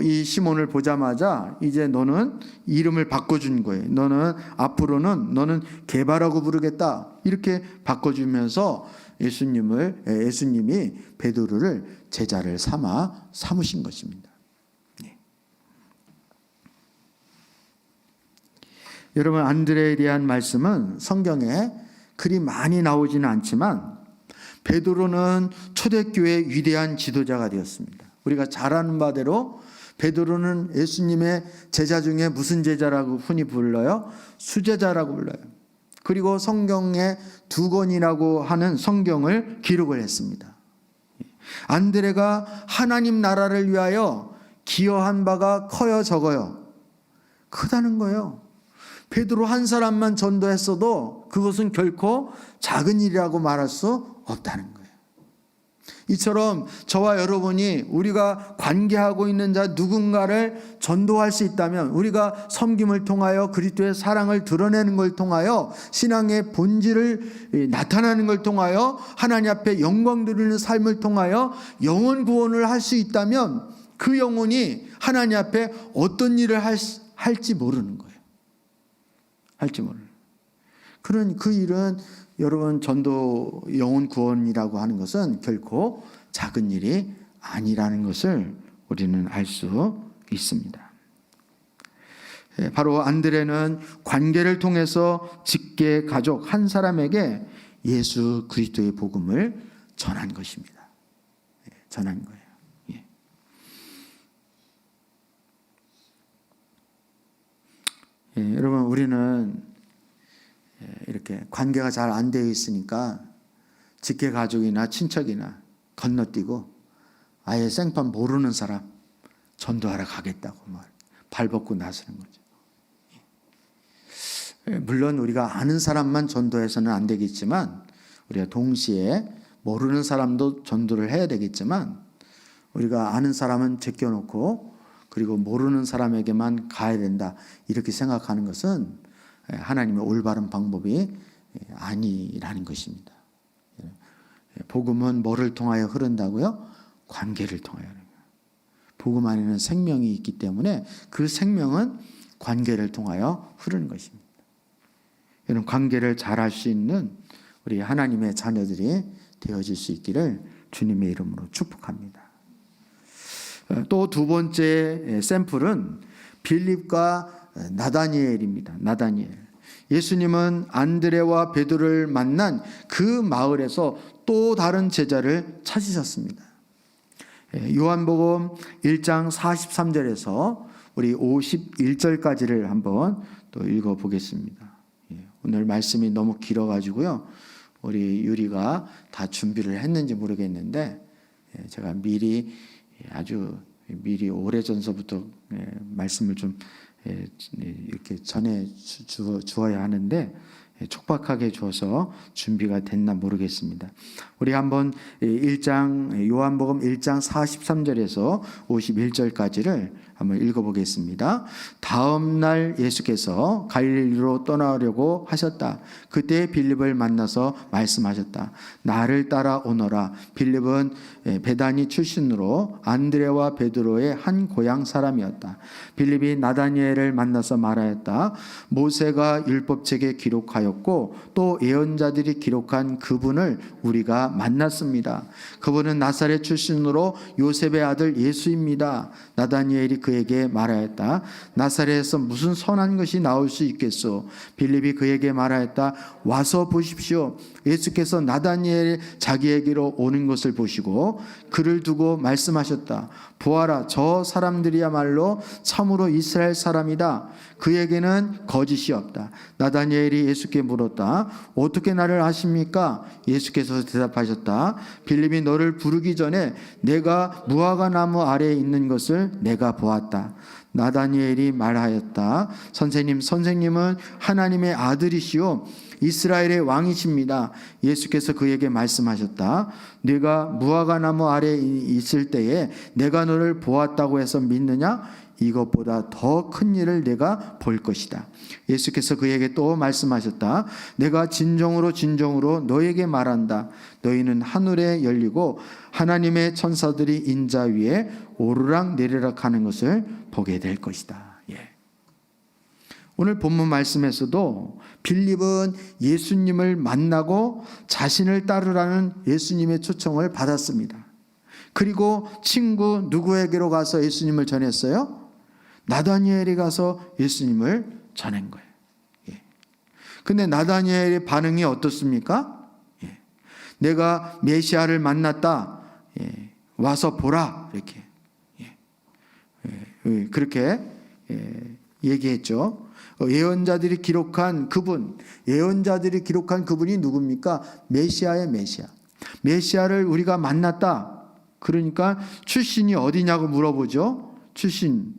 이 시몬을 보자마자 이제 너는 이름을 바꿔준 거예요. 너는 앞으로는 너는 게바라고 부르겠다. 이렇게 바꿔주면서 예수님이 베드로를 제자를 삼으신 것입니다. 네. 여러분, 안드레에 대한 말씀은 성경에 그리 많이 나오지는 않지만 베드로는 초대교회의 위대한 지도자가 되었습니다. 우리가 잘 아는 바대로 베드로는 예수님의 제자 중에 무슨 제자라고 흔히 불러요? 수제자라고 불러요. 그리고 성경에 2권이라고 하는 성경을 기록을 했습니다. 안드레가 하나님 나라를 위하여 기여한 바가 커요, 적어요? 크다는 거예요. 베드로 한 사람만 전도했어도 그것은 결코 작은 일이라고 말할 수 없다는 거예요. 이처럼 저와 여러분이 우리가 관계하고 있는 자 누군가를 전도할 수 있다면, 우리가 섬김을 통하여 그리스도의 사랑을 드러내는 걸 통하여 신앙의 본질을 나타내는 걸 통하여 하나님 앞에 영광 드리는 삶을 통하여 영혼 구원을 할 수 있다면 그 영혼이 하나님 앞에 어떤 일을 할지 모르는 거예요. 할지 모르는. 그런 그 일은 여러분, 전도 영혼 구원이라고 하는 것은 결코 작은 일이 아니라는 것을 우리는 알 수 있습니다. 바로 안드레는 관계를 통해서 직계 가족 한 사람에게 예수 그리스도의 복음을 전한 것입니다. 전한 거예요. 여러분, 우리는 이렇게 관계가 잘 안 되어 있으니까 직계 가족이나 친척이나 건너뛰고 아예 생판 모르는 사람 전도하러 가겠다고 발벗고 나서는 거죠. 물론 우리가 아는 사람만 전도해서는 안 되겠지만, 우리가 동시에 모르는 사람도 전도를 해야 되겠지만, 우리가 아는 사람은 제껴놓고 그리고 모르는 사람에게만 가야 된다, 이렇게 생각하는 것은 하나님의 올바른 방법이 아니라는 것입니다. 복음은 뭐를 통하여 흐른다고요? 관계를 통하여. 복음 안에는 생명이 있기 때문에 그 생명은 관계를 통하여 흐르는 것입니다. 이런 관계를 잘할 수 있는 우리 하나님의 자녀들이 되어질 수 있기를 주님의 이름으로 축복합니다. 또 두 번째 샘플은 빌립과 나다니엘입니다. 나다니엘. 예수님은 안드레와 베드로를 만난 그 마을에서 또 다른 제자를 찾으셨습니다. 요한복음 1장 43절에서 우리 51절까지를 한번 또 읽어보겠습니다. 오늘 말씀이 너무 길어가지고요, 우리 유리가 다 준비를 했는지 모르겠는데 제가 아주 미리 오래전서부터 말씀을 좀 이렇게 전해 주어야 하는데 촉박하게 주어서 준비가 됐나 모르겠습니다. 우리 한번 요한복음 1장 43절에서 51절까지를 한번 읽어보겠습니다. 다음 날 예수께서 갈릴리로 떠나려고 하셨다. 그때 빌립을 만나서 말씀하셨다. 나를 따라오너라. 빌립은 베다니 출신으로 안드레와 베드로의 한 고향 사람이었다. 빌립이 나다니엘을 만나서 말하였다. 모세가 율법책에 기록하였고 또 예언자들이 기록한 그분을 우리가 만났습니다. 그분은 나사렛 출신으로 요셉의 아들 예수입니다. 나다니엘이 그에게 말하였다. 나사렛에서 무슨 선한 것이 나올 수 있겠소? 빌립이 그에게 말하였다. 와서 보십시오. 예수께서 나다니엘 자기에게로 오는 것을 보시고 그를 두고 말씀하셨다. 보아라, 저 사람들이야말로 참으로 이스라엘 사람이다. 그에게는 거짓이 없다. 나다니엘이 예수께 물었다. 어떻게 나를 아십니까? 예수께서 대답하셨다. 빌립이 너를 부르기 전에 내가 무화과 나무 아래에 있는 것을 내가 보았다. 나다니엘이 말하였다. 선생님은 하나님의 아들이시오 이스라엘의 왕이십니다. 예수께서 그에게 말씀하셨다. 네가 무화과 나무 아래에 있을 때에 내가 너를 보았다고 해서 믿느냐? 이것보다 더 큰 일을 내가 볼 것이다. 예수께서 그에게 또 말씀하셨다. 내가 진정으로 너에게 말한다. 너희는 하늘에 열리고 하나님의 천사들이 인자 위에 오르락 내리락 하는 것을 보게 될 것이다. 오늘 본문 말씀에서도 빌립은 예수님을 만나고 자신을 따르라는 예수님의 초청을 받았습니다. 그리고 친구 누구에게로 가서 예수님을 전했어요? 나다니엘이 가서 예수님을 전한 거예요. 근데 나다니엘의 반응이 어떻습니까? 내가 메시아를 만났다. 와서 보라. 이렇게. 그렇게 얘기했죠. 예언자들이 기록한 그분이 누굽니까? 메시아의 메시아. 메시아를 우리가 만났다. 그러니까 출신이 어디냐고 물어보죠. 출신.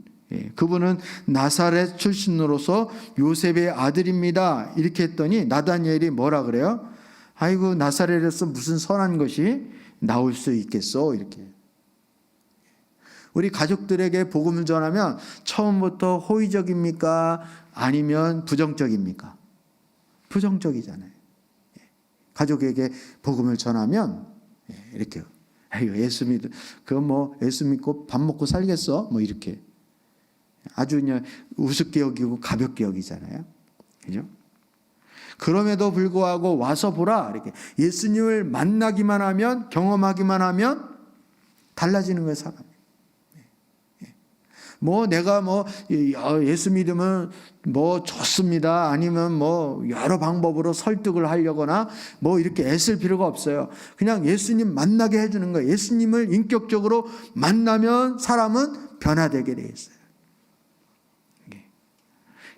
그분은 나사렛 출신으로서 요셉의 아들입니다. 이렇게 했더니 나다니엘이 뭐라 그래요? 아이고 나사렛에서 무슨 선한 것이 나올 수 있겠어? 이렇게. 우리 가족들에게 복음을 전하면 처음부터 호의적입니까? 아니면 부정적입니까? 부정적이잖아요. 가족에게 복음을 전하면 이렇게 예수 믿고 밥 먹고 살겠어? 뭐 이렇게 아주 그냥 우습게 여기고 가볍게 여기잖아요. 그죠? 그럼에도 불구하고 와서 보라 이렇게 예수님을 만나기만 하면 경험하기만 하면 달라지는 거예요, 사람. 내가 예수 믿으면 좋습니다. 아니면 여러 방법으로 설득을 하려거나 이렇게 애쓸 필요가 없어요. 그냥 예수님 만나게 해주는 거예요. 예수님을 인격적으로 만나면 사람은 변화되게 돼 있어요.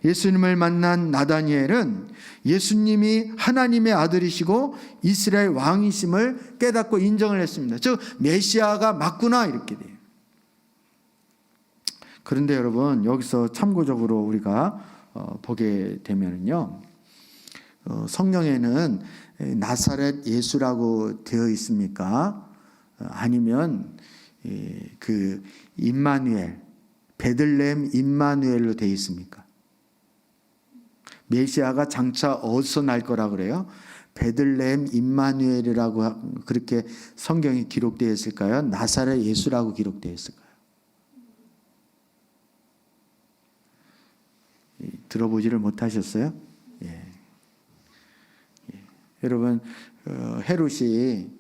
예수님을 만난 나다니엘은 예수님이 하나님의 아들이시고 이스라엘 왕이심을 깨닫고 인정을 했습니다. 즉 메시아가 맞구나 이렇게 돼요. 그런데 여러분 여기서 참고적으로 우리가 보게 되면요, 성경에는 나사렛 예수라고 되어 있습니까? 아니면 그 임마누엘, 베들레헴 임마누엘로 되어 있습니까? 메시아가 장차 어디서 날 거라 그래요? 베들레헴 임마누엘이라고 그렇게 성경이 기록되어 있을까요? 나사렛 예수라고 기록되어 있을까요? 들어보지를 못하셨어요? 여러분 헤롯이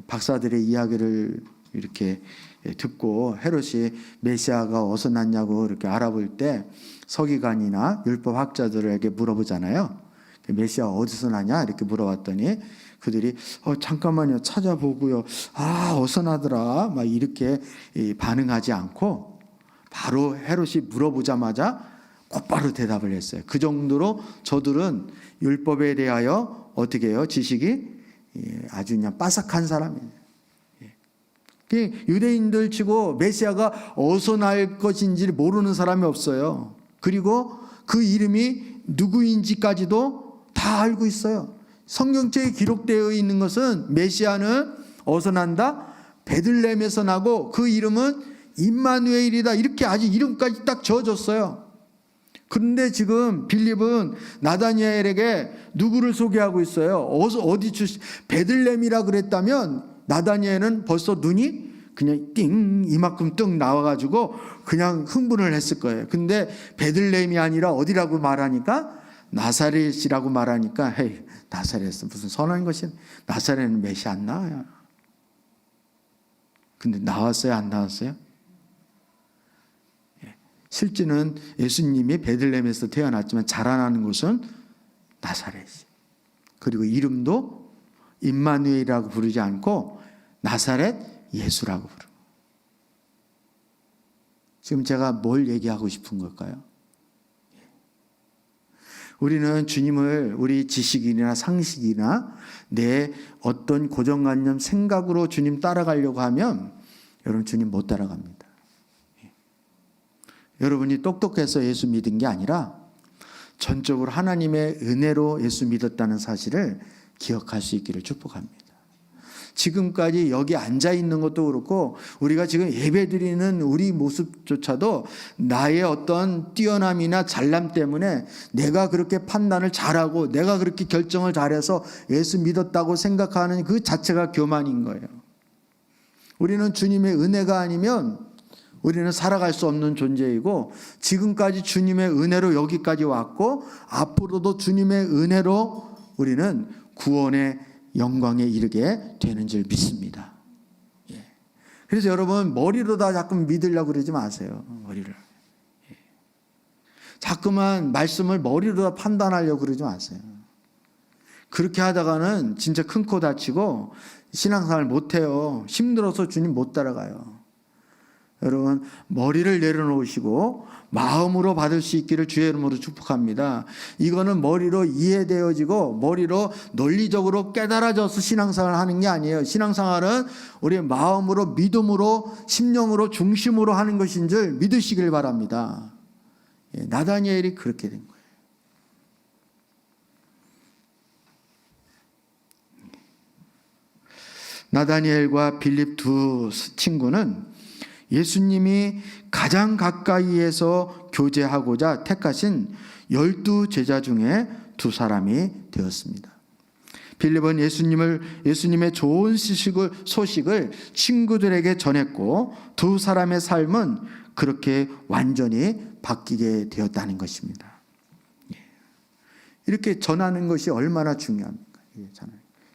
박사들의 이야기를 이렇게 듣고 헤롯이 메시아가 어디서 났냐고 이렇게 알아볼 때 서기관이나 율법학자들에게 물어보잖아요. 메시아 어디서 나냐 이렇게 물어봤더니 그들이 잠깐만요 찾아보고요 어디서 나더라 막 이렇게 반응하지 않고 바로 헤롯이 물어보자마자 곧바로 대답을 했어요. 그 정도로 저들은 율법에 대하여 어떻게 해요? 지식이 아주 그냥 빠삭한 사람이에요. 유대인들 치고 메시아가 어디서 날 것인지를 모르는 사람이 없어요. 그리고 그 이름이 누구인지까지도 다 알고 있어요. 성경책에 기록되어 있는 것은 메시아는 어디서 난다? 베들레헴에서 나고 그 이름은 임마누엘이다. 이렇게 아주 이름까지 딱 지어줬어요. 그런데 지금 빌립은 나다니엘에게 누구를 소개하고 있어요? 어디 출신? 베들레헴이라 그랬다면 나다니엘은 벌써 눈이 그냥 띵 이만큼 뜬 나와가지고 그냥 흥분을 했을 거예요. 근데 베들레헴이 아니라 어디라고 말하니까 나사렛이라고 말하니까 헤이 나사렛은 무슨 선한 것이 나사렛은 메시아 안 나와요. 근데 나왔어요? 안 나왔어요? 실제는 예수님이 베들레헴에서 태어났지만 자라나는 곳은 나사렛. 그리고 이름도 임마누엘이라고 부르지 않고 나사렛 예수라고 부르고. 지금 제가 뭘 얘기하고 싶은 걸까요? 우리는 주님을 우리 지식이나 상식이나 내 어떤 고정관념 생각으로 주님 따라가려고 하면 여러분 주님 못 따라갑니다. 여러분이 똑똑해서 예수 믿은 게 아니라 전적으로 하나님의 은혜로 예수 믿었다는 사실을 기억할 수 있기를 축복합니다. 지금까지 여기 앉아 있는 것도 그렇고 우리가 지금 예배드리는 우리 모습조차도 나의 어떤 뛰어남이나 잘남 때문에 내가 그렇게 판단을 잘하고 내가 그렇게 결정을 잘해서 예수 믿었다고 생각하는 그 자체가 교만인 거예요. 우리는 주님의 은혜가 아니면 우리는 살아갈 수 없는 존재이고 지금까지 주님의 은혜로 여기까지 왔고 앞으로도 주님의 은혜로 우리는 구원의 영광에 이르게 되는 줄 믿습니다. 예. 그래서 여러분 머리로 다 자꾸 믿으려고 그러지 마세요. 머리를. 예. 자꾸만 말씀을 머리로 다 판단하려고 그러지 마세요. 그렇게 하다가는 진짜 큰 코 다치고 신앙생활 못해요. 힘들어서 주님 못 따라가요. 여러분 머리를 내려놓으시고 마음으로 받을 수 있기를 주의 이름으로 축복합니다. 이거는 머리로 이해되어지고 머리로 논리적으로 깨달아져서 신앙생활을 하는 게 아니에요. 신앙생활은 우리의 마음으로 믿음으로 심령으로 중심으로 하는 것인 줄 믿으시길 바랍니다. 예, 나다니엘이 그렇게 된 거예요. 나다니엘과 빌립 두 친구는 예수님이 가장 가까이에서 교제하고자 택하신 12 제자 중에 두 사람이 되었습니다. 빌립은 예수님의 좋은 소식을 친구들에게 전했고 두 사람의 삶은 그렇게 완전히 바뀌게 되었다는 것입니다. 이렇게 전하는 것이 얼마나 중요합니까?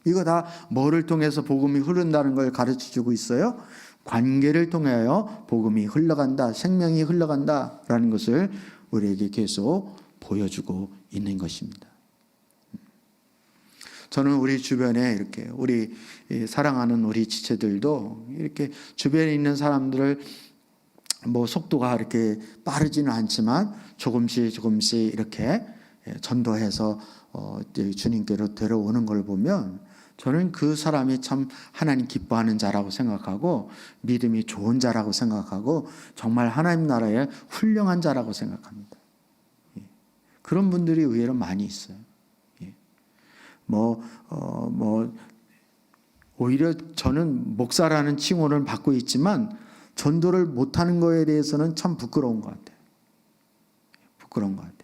이거 다 뭐를 통해서 복음이 흐른다는 걸 가르쳐주고 있어요? 관계를 통하여 복음이 흘러간다, 생명이 흘러간다라는 것을 우리에게 계속 보여주고 있는 것입니다. 저는 우리 주변에 이렇게 우리 사랑하는 우리 지체들도 이렇게 주변에 있는 사람들을 뭐 속도가 이렇게 빠르지는 않지만 조금씩 이렇게 전도해서 주님께로 데려오는 걸 보면 저는 그 사람이 참 하나님 기뻐하는 자라고 생각하고 믿음이 좋은 자라고 생각하고 정말 하나님 나라의 훌륭한 자라고 생각합니다. 그런 분들이 의외로 많이 있어요. 오히려 저는 목사라는 칭호를 받고 있지만 전도를 못하는 거에 대해서는 참 부끄러운 것 같아요. 부끄러운 것 같아요.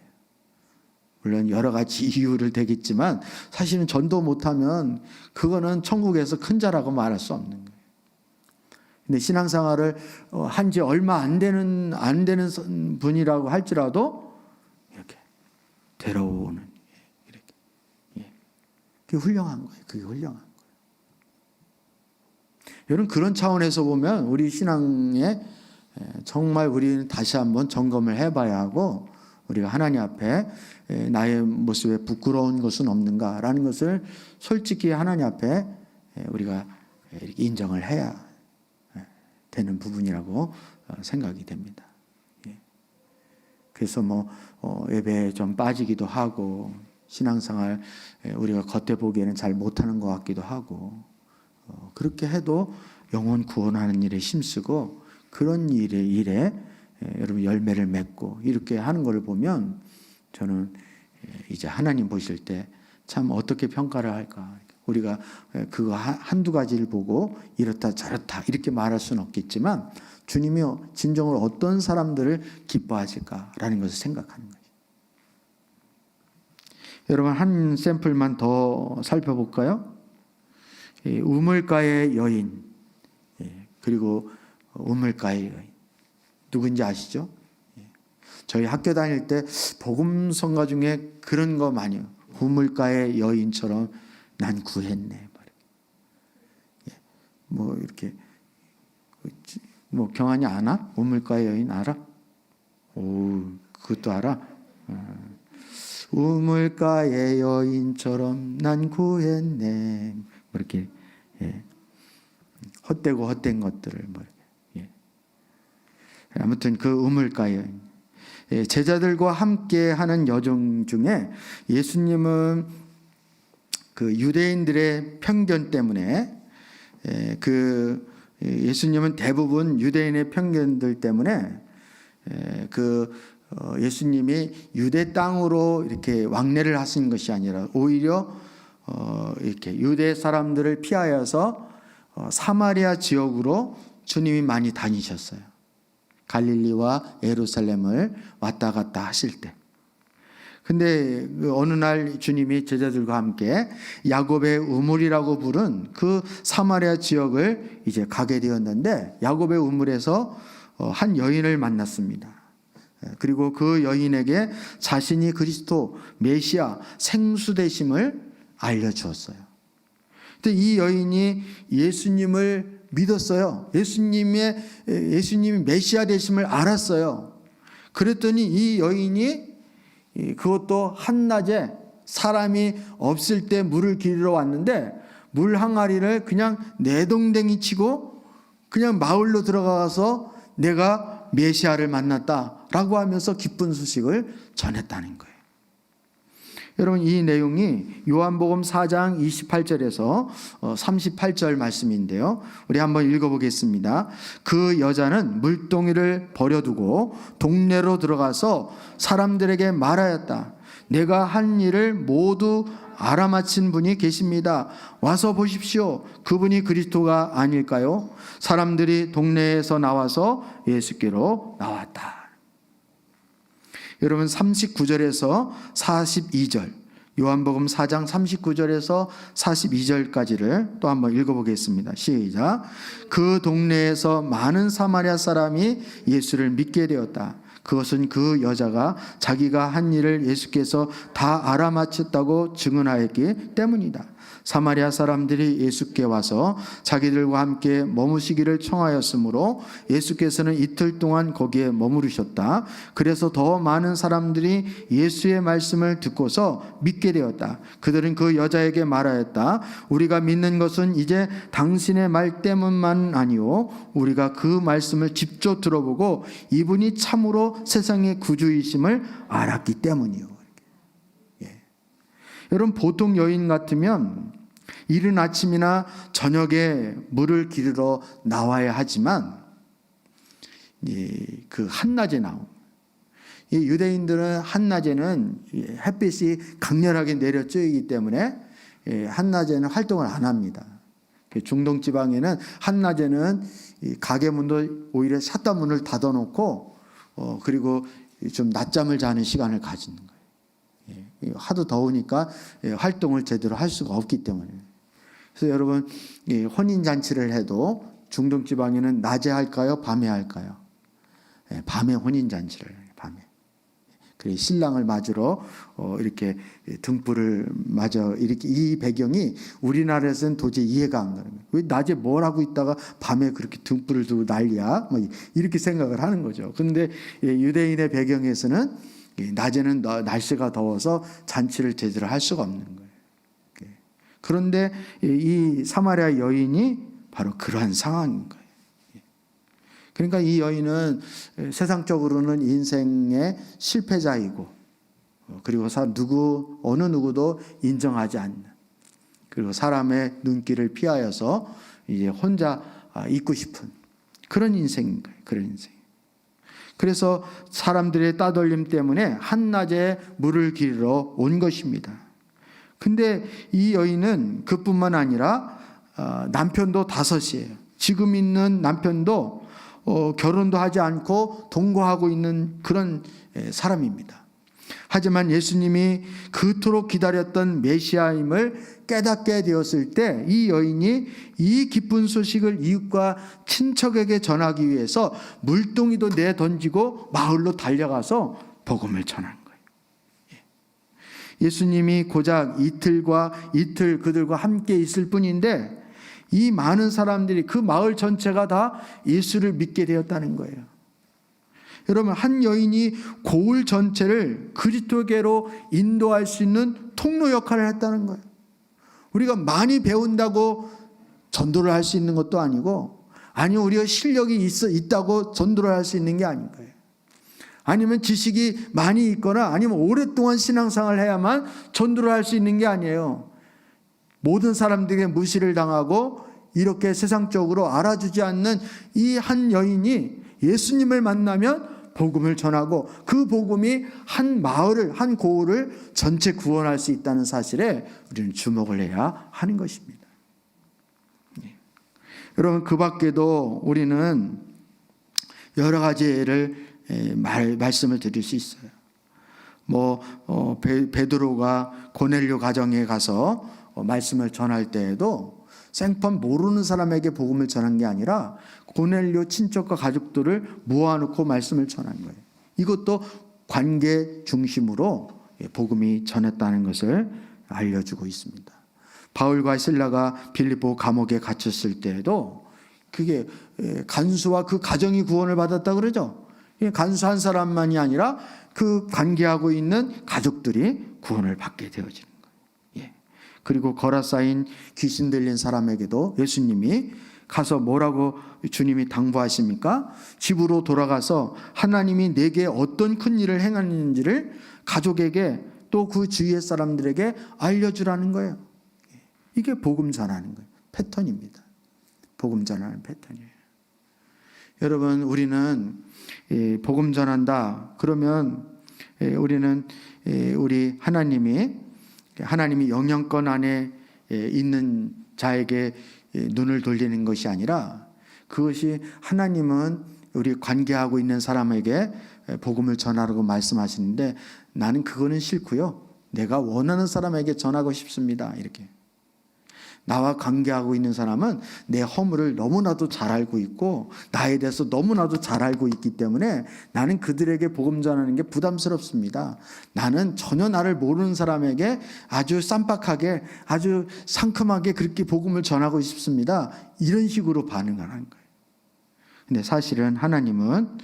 물론 여러 가지 이유를 대겠지만 사실은 전도 못하면 그거는 천국에서 큰 자라고 말할 수 없는 거예요. 근데 신앙생활을 한 지 얼마 안 되는 분이라고 할지라도 이렇게 데려오는 이렇게 그게 훌륭한 거예요. 그게 훌륭한 거예요. 여러분 그런 차원에서 보면 우리 신앙에 정말 우리는 다시 한번 점검을 해봐야 하고 우리가 하나님 앞에 나의 모습에 부끄러운 것은 없는가라는 것을 솔직히 하나님 앞에 우리가 인정을 해야 되는 부분이라고 생각이 됩니다. 그래서 예배에 좀 빠지기도 하고 신앙생활 우리가 겉에 보기에는 잘 못하는 것 같기도 하고 그렇게 해도 영혼 구원하는 일에 힘쓰고 그런 일에 여러분 열매를 맺고 이렇게 하는 것을 보면 저는 이제 하나님 보실 때 참 어떻게 평가를 할까. 우리가 그거 한두 가지를 보고 이렇다 저렇다 이렇게 말할 수는 없겠지만 주님이 진정으로 어떤 사람들을 기뻐하실까라는 것을 생각하는 거예요. 여러분 한 샘플만 더 살펴볼까요? 우물가의 여인 그리고 우물가의 여인 누군지 아시죠? 저희 학교 다닐 때 복음성가 중에 그런 거 많이요. 우물가의 여인처럼 난 구했네. 이렇게 경환이 아나? 우물가의 여인 알아? 오, 그것도 알아? 우물가의 여인처럼 난 구했네. 이렇게 헛되고 헛된 것들을 아무튼 그 우물가의 여인. 제자들과 함께 하는 여정 중에 예수님은 그 유대인들의 편견 때문에 예수님은 대부분 유대인의 편견들 때문에 예수님이 유대 땅으로 이렇게 왕래를 하신 것이 아니라 오히려 이렇게 유대 사람들을 피하여서 사마리아 지역으로 주님이 많이 다니셨어요. 갈릴리와 예루살렘을 왔다 갔다 하실 때. 근데 어느 날 주님이 제자들과 함께 야곱의 우물이라고 부른 그 사마리아 지역을 이제 가게 되었는데, 야곱의 우물에서 한 여인을 만났습니다. 그리고 그 여인에게 자신이 그리스도 메시아 생수 되심을 알려주었어요. 근데 이 여인이 예수님을 믿었어요. 예수님이 메시아 되심을 알았어요. 그랬더니 이 여인이 그것도 한낮에 사람이 없을 때 물을 기르러 왔는데, 물 항아리를 그냥 내동댕이 치고 그냥 마을로 들어가서 내가 메시아를 만났다라고 하면서 기쁜 소식을 전했다는 거예요. 여러분, 이 내용이 요한복음 4장 28절에서 38절 말씀인데요. 우리 한번 읽어보겠습니다. 그 여자는 물동이를 버려두고 동네로 들어가서 사람들에게 말하였다. 내가 한 일을 모두 알아맞힌 분이 계십니다. 와서 보십시오. 그분이 그리스도가 아닐까요? 사람들이 동네에서 나와서 예수께로 나왔다. 여러분, 39절에서 42절, 요한복음 4장 39절에서 42절까지를 또 한번 읽어보겠습니다. 시작. 그 동네에서 많은 사마리아 사람이 예수를 믿게 되었다. 그것은 그 여자가 자기가 한 일을 예수께서 다 알아맞혔다고 증언하였기 때문이다. 사마리아 사람들이 예수께 와서 자기들과 함께 머무시기를 청하였으므로 예수께서는 이틀 동안 거기에 머무르셨다. 그래서 더 많은 사람들이 예수의 말씀을 듣고서 믿게 되었다. 그들은 그 여자에게 말하였다. 우리가 믿는 것은 이제 당신의 말 때문만 아니오, 우리가 그 말씀을 직접 들어보고 이분이 참으로 세상의 구주이심을 알았기 때문이요. 여러분, 보통 여인 같으면 이른 아침이나 저녁에 물을 기르러 나와야 하지만 그 한낮에 나옵니다. 유대인들은 한낮에는 햇빛이 강렬하게 내려 쬐기 때문에 한낮에는 활동을 안 합니다. 중동 지방에는 한낮에는 가게 문도 오히려 샷다 문을 닫아놓고 그리고 좀 낮잠을 자는 시간을 가지는 거예요. 하도 더우니까 활동을 제대로 할 수가 없기 때문에. 그래서 여러분, 혼인잔치를 해도 중동 지방에는 낮에 할까요? 밤에 할까요? 밤에 혼인잔치를 해요. 밤에. 그래, 신랑을 맞으러 이렇게 등불을 맞아, 이렇게. 이 배경이 우리나라에서는 도저히 이해가 안 가는 거예요. 왜 낮에 뭘 하고 있다가 밤에 그렇게 등불을 두고 난리야? 뭐 이렇게 생각을 하는 거죠. 그런데 유대인의 배경에서는 낮에는 날씨가 더워서 잔치를 제대로 할 수가 없는 거예요. 그런데 이 사마리아 여인이 바로 그러한 상황인 거예요. 그러니까 이 여인은 세상적으로는 인생의 실패자이고, 그리고 어느 누구도 인정하지 않는, 그리고 사람의 눈길을 피하여서 이제 혼자 있고 싶은 그런 인생인 거예요. 그런 인생. 그래서 사람들의 따돌림 때문에 한낮에 물을 기르러 온 것입니다. 근데 이 여인은 그뿐만 아니라 남편도 5이에요. 지금 있는 남편도 결혼도 하지 않고 동거하고 있는 그런 사람입니다. 하지만 예수님이 그토록 기다렸던 메시아임을 깨닫게 되었을 때 이 여인이 이 기쁜 소식을 이웃과 친척에게 전하기 위해서 물동이도 내던지고 마을로 달려가서 복음을 전한 거예요. 예수님이 고작 이틀 그들과 함께 있을 뿐인데 이 많은 사람들이, 그 마을 전체가 다 예수를 믿게 되었다는 거예요. 여러분, 한 여인이 고을 전체를 그리스도께로 인도할 수 있는 통로 역할을 했다는 거예요. 우리가 많이 배운다고 전도를 할 수 있는 것도 아니고, 아니요, 우리가 실력이 있다고 전도를 할 수 있는 게 아닌 거예요. 아니면 지식이 많이 있거나 아니면 오랫동안 신앙생활을 해야만 전도를 할 수 있는 게 아니에요. 모든 사람들에게 무시를 당하고 이렇게 세상적으로 알아주지 않는 이 한 여인이 예수님을 만나면 복음을 전하고 그 복음이 한 마을을, 한 고을을 전체 구원할 수 있다는 사실에 우리는 주목을 해야 하는 것입니다. 여러분, 그 밖에도 우리는 여러 가지 예를 말씀을 드릴 수 있어요. 베드로가 고넬료 가정에 가서 말씀을 전할 때에도 생판 모르는 사람에게 복음을 전한 게 아니라 고넬료 친척과 가족들을 모아놓고 말씀을 전한 거예요. 이것도 관계 중심으로 복음이 전했다는 것을 알려주고 있습니다. 바울과 실라가 빌립보 감옥에 갇혔을 때에도 그게 간수와 그 가정이 구원을 받았다 그러죠. 간수 한 사람만이 아니라 그 관계하고 있는 가족들이 구원을 받게 되어지는 거예요. 그리고 거라사인 귀신 들린 사람에게도 예수님이 가서 뭐라고 주님이 당부하십니까? 집으로 돌아가서 하나님이 내게 어떤 큰 일을 행하는지를 가족에게 또 그 주위의 사람들에게 알려주라는 거예요. 이게 복음 전하는 거예요. 패턴입니다. 복음 전하는 패턴이에요. 여러분, 우리는 복음 전한다. 그러면 우리는 우리 하나님이 영향권 안에 있는 자에게 눈을 돌리는 것이 아니라 그것이 하나님은 우리 관계하고 있는 사람에게 복음을 전하라고 말씀하시는데 나는 그거는 싫고요. 내가 원하는 사람에게 전하고 싶습니다. 이렇게. 나와 관계하고 있는 사람은 내 허물을 너무나도 잘 알고 있고 나에 대해서 너무나도 잘 알고 있기 때문에 나는 그들에게 복음 전하는 게 부담스럽습니다. 나는 전혀 나를 모르는 사람에게 아주 쌈박하게 아주 상큼하게 그렇게 복음을 전하고 싶습니다. 이런 식으로 반응을 하는 거예요. 근데 사실은 하나님은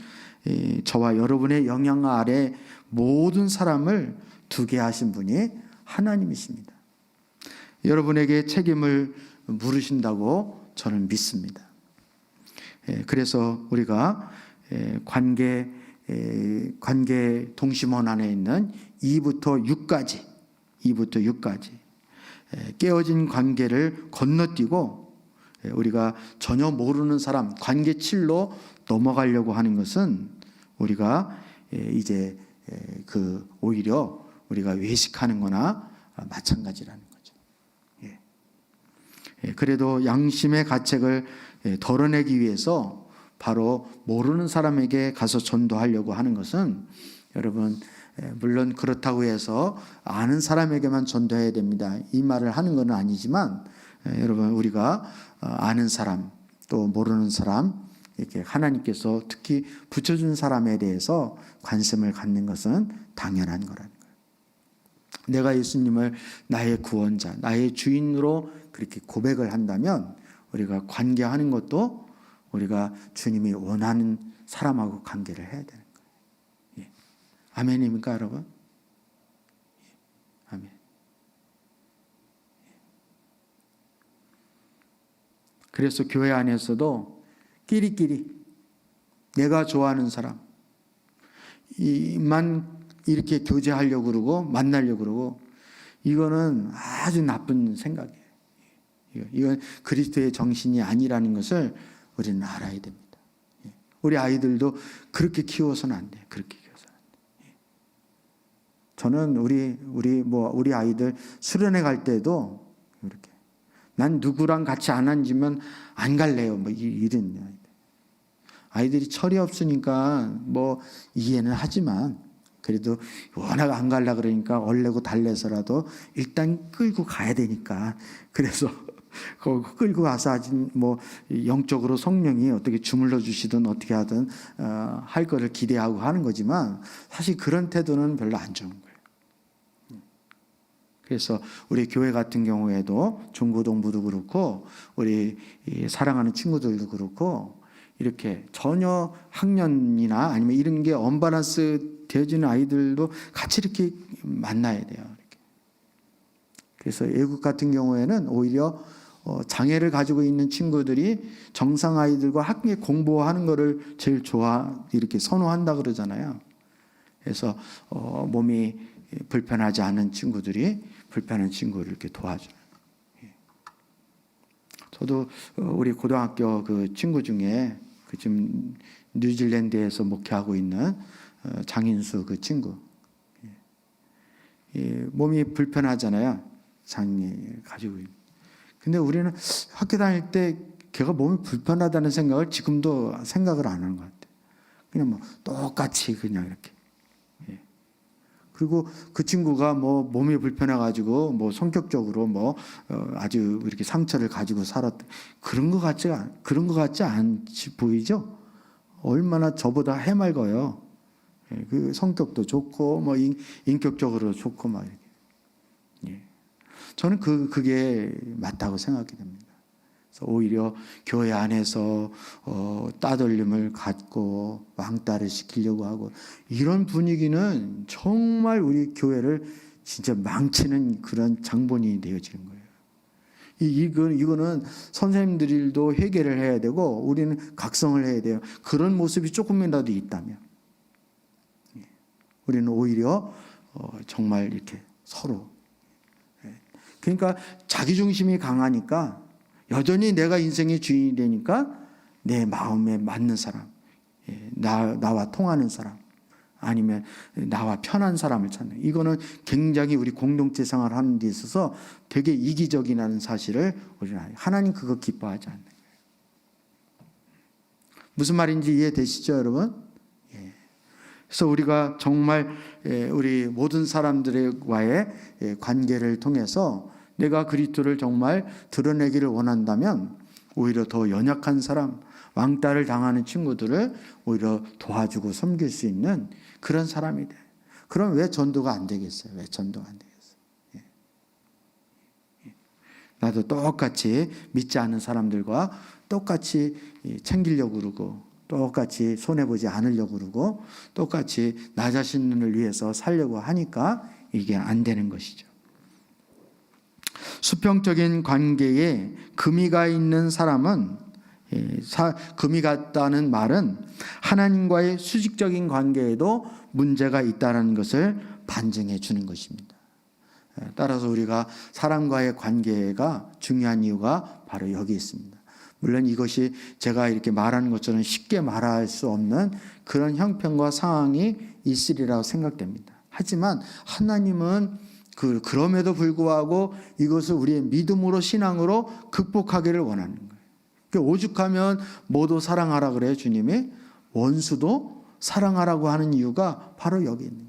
저와 여러분의 영향 아래 모든 사람을 두게 하신 분이 하나님이십니다. 여러분에게 책임을 물으신다고 저는 믿습니다. 그래서 우리가 관계 동심원 안에 있는 2부터 6까지 깨어진 관계를 건너뛰고 우리가 전혀 모르는 사람 관계 7로 넘어가려고 하는 것은 우리가 이제 오히려 우리가 외식하는 거나 마찬가지라는 거죠. 그래도 양심의 가책을 덜어내기 위해서 바로 모르는 사람에게 가서 전도하려고 하는 것은 여러분, 물론 그렇다고 해서 아는 사람에게만 전도해야 됩니다. 이 말을 하는 건 아니지만 여러분, 우리가 아는 사람 또 모르는 사람 이렇게 하나님께서 특히 붙여준 사람에 대해서 관심을 갖는 것은 당연한 거라는 거예요. 내가 예수님을 나의 구원자, 나의 주인으로 그렇게 고백을 한다면 우리가 관계하는 것도 우리가 주님이 원하는 사람하고 관계를 해야 되는 거예요. 아멘입니까, 여러분? 아멘. 그래서 교회 안에서도 끼리끼리 내가 좋아하는 사람 만 이렇게 교제하려고 그러고 만나려고 그러고 이거는 아주 나쁜 생각이에요. 이건 그리스도의 정신이 아니라는 것을 우리는 알아야 됩니다. 우리 아이들도 그렇게 키워서는 안 돼요. 그렇게 키워서는 안 돼요. 저는 우리 아이들 수련회 갈 때도 이렇게 난 누구랑 같이 안 앉으면 안 갈래요. 이런 아이들이 철이 없으니까 이해는 하지만 그래도 워낙 안 갈라 그러니까 얼레고 달래서라도 일단 끌고 가야 되니까 그래서 끌고 가서 아직 영적으로 성령이 어떻게 주물러 주시든 어떻게 하든 할 거를 기대하고 하는 거지만 사실 그런 태도는 별로 안 좋은 거예요. 그래서 우리 교회 같은 경우에도 중고등부도 그렇고 우리 사랑하는 친구들도 그렇고 이렇게 전혀 학년이나 아니면 이런 게 언밸런스 되어지는 아이들도 같이 이렇게 만나야 돼요. 이렇게. 그래서 외국 같은 경우에는 오히려 장애를 가지고 있는 친구들이 정상 아이들과 함께 공부하는 거를 제일 이렇게 선호한다 그러잖아요. 그래서 몸이 불편하지 않은 친구들이 불편한 친구를 이렇게 도와주는. 저도 우리 고등학교 그 친구 중에 그 지금 뉴질랜드에서 목회하고 있는 장인수 그 친구, 몸이 불편하잖아요. 장애 가지고 있는. 근데 우리는 학교 다닐 때 걔가 몸이 불편하다는 생각을 지금도 생각을 안 하는 것 같아요. 그냥 뭐 똑같이 그냥 이렇게. 그리고 그 친구가 뭐 몸이 불편해가지고 뭐 성격적으로 뭐 아주 이렇게 상처를 가지고 살았다 그런 것 같지 않지 보이죠? 얼마나 저보다 해맑어요. 그 성격도 좋고 뭐 인격적으로 좋고 막 이렇게. 저는 그게 맞다고 생각이 됩니다. 그래서 오히려 교회 안에서 따돌림을 갖고 왕따를 시키려고 하고 이런 분위기는 정말 우리 교회를 진짜 망치는 그런 장본인이 되어지는 거예요. 이거는 선생님들도 해결을 해야 되고 우리는 각성을 해야 돼요. 그런 모습이 조금이라도 있다면 우리는 오히려 정말 이렇게 서로 그러니까 자기중심이 강하니까 여전히 내가 인생의 주인이 되니까 내 마음에 맞는 사람, 나와 통하는 사람, 아니면 나와 편한 사람을 찾는. 이거는 굉장히 우리 공동체 생활을 하는 데 있어서 되게 이기적이라는 사실을 우리는 하나님 그거 기뻐하지 않는 거예요. 무슨 말인지 이해되시죠, 여러분? 그래서 우리가 정말 우리 모든 사람들과의 관계를 통해서 내가 그리스도를 정말 드러내기를 원한다면 오히려 더 연약한 사람, 왕따를 당하는 친구들을 오히려 도와주고 섬길 수 있는 그런 사람이 돼. 그럼 왜 전도가 안 되겠어요? 왜 전도가 안 되겠어요? 나도 똑같이 믿지 않는 사람들과 똑같이 챙기려고 그러고 똑같이 손해보지 않으려고 그러고 똑같이 나 자신을 위해서 살려고 하니까 이게 안 되는 것이죠. 수평적인 관계에 금이가 있는 사람은 금이 같다는 말은 하나님과의 수직적인 관계에도 문제가 있다는 것을 반증해 주는 것입니다. 따라서 우리가 사람과의 관계가 중요한 이유가 바로 여기 있습니다. 물론 이것이 제가 이렇게 말하는 것처럼 쉽게 말할 수 없는 그런 형편과 상황이 있으리라고 생각됩니다. 하지만 하나님은 그럼에도 불구하고 이것을 우리의 믿음으로 신앙으로 극복하기를 원하는 거예요. 그러니까 오죽하면 모두 사랑하라 그래요, 주님이. 원수도 사랑하라고 하는 이유가 바로 여기 있는 거예요.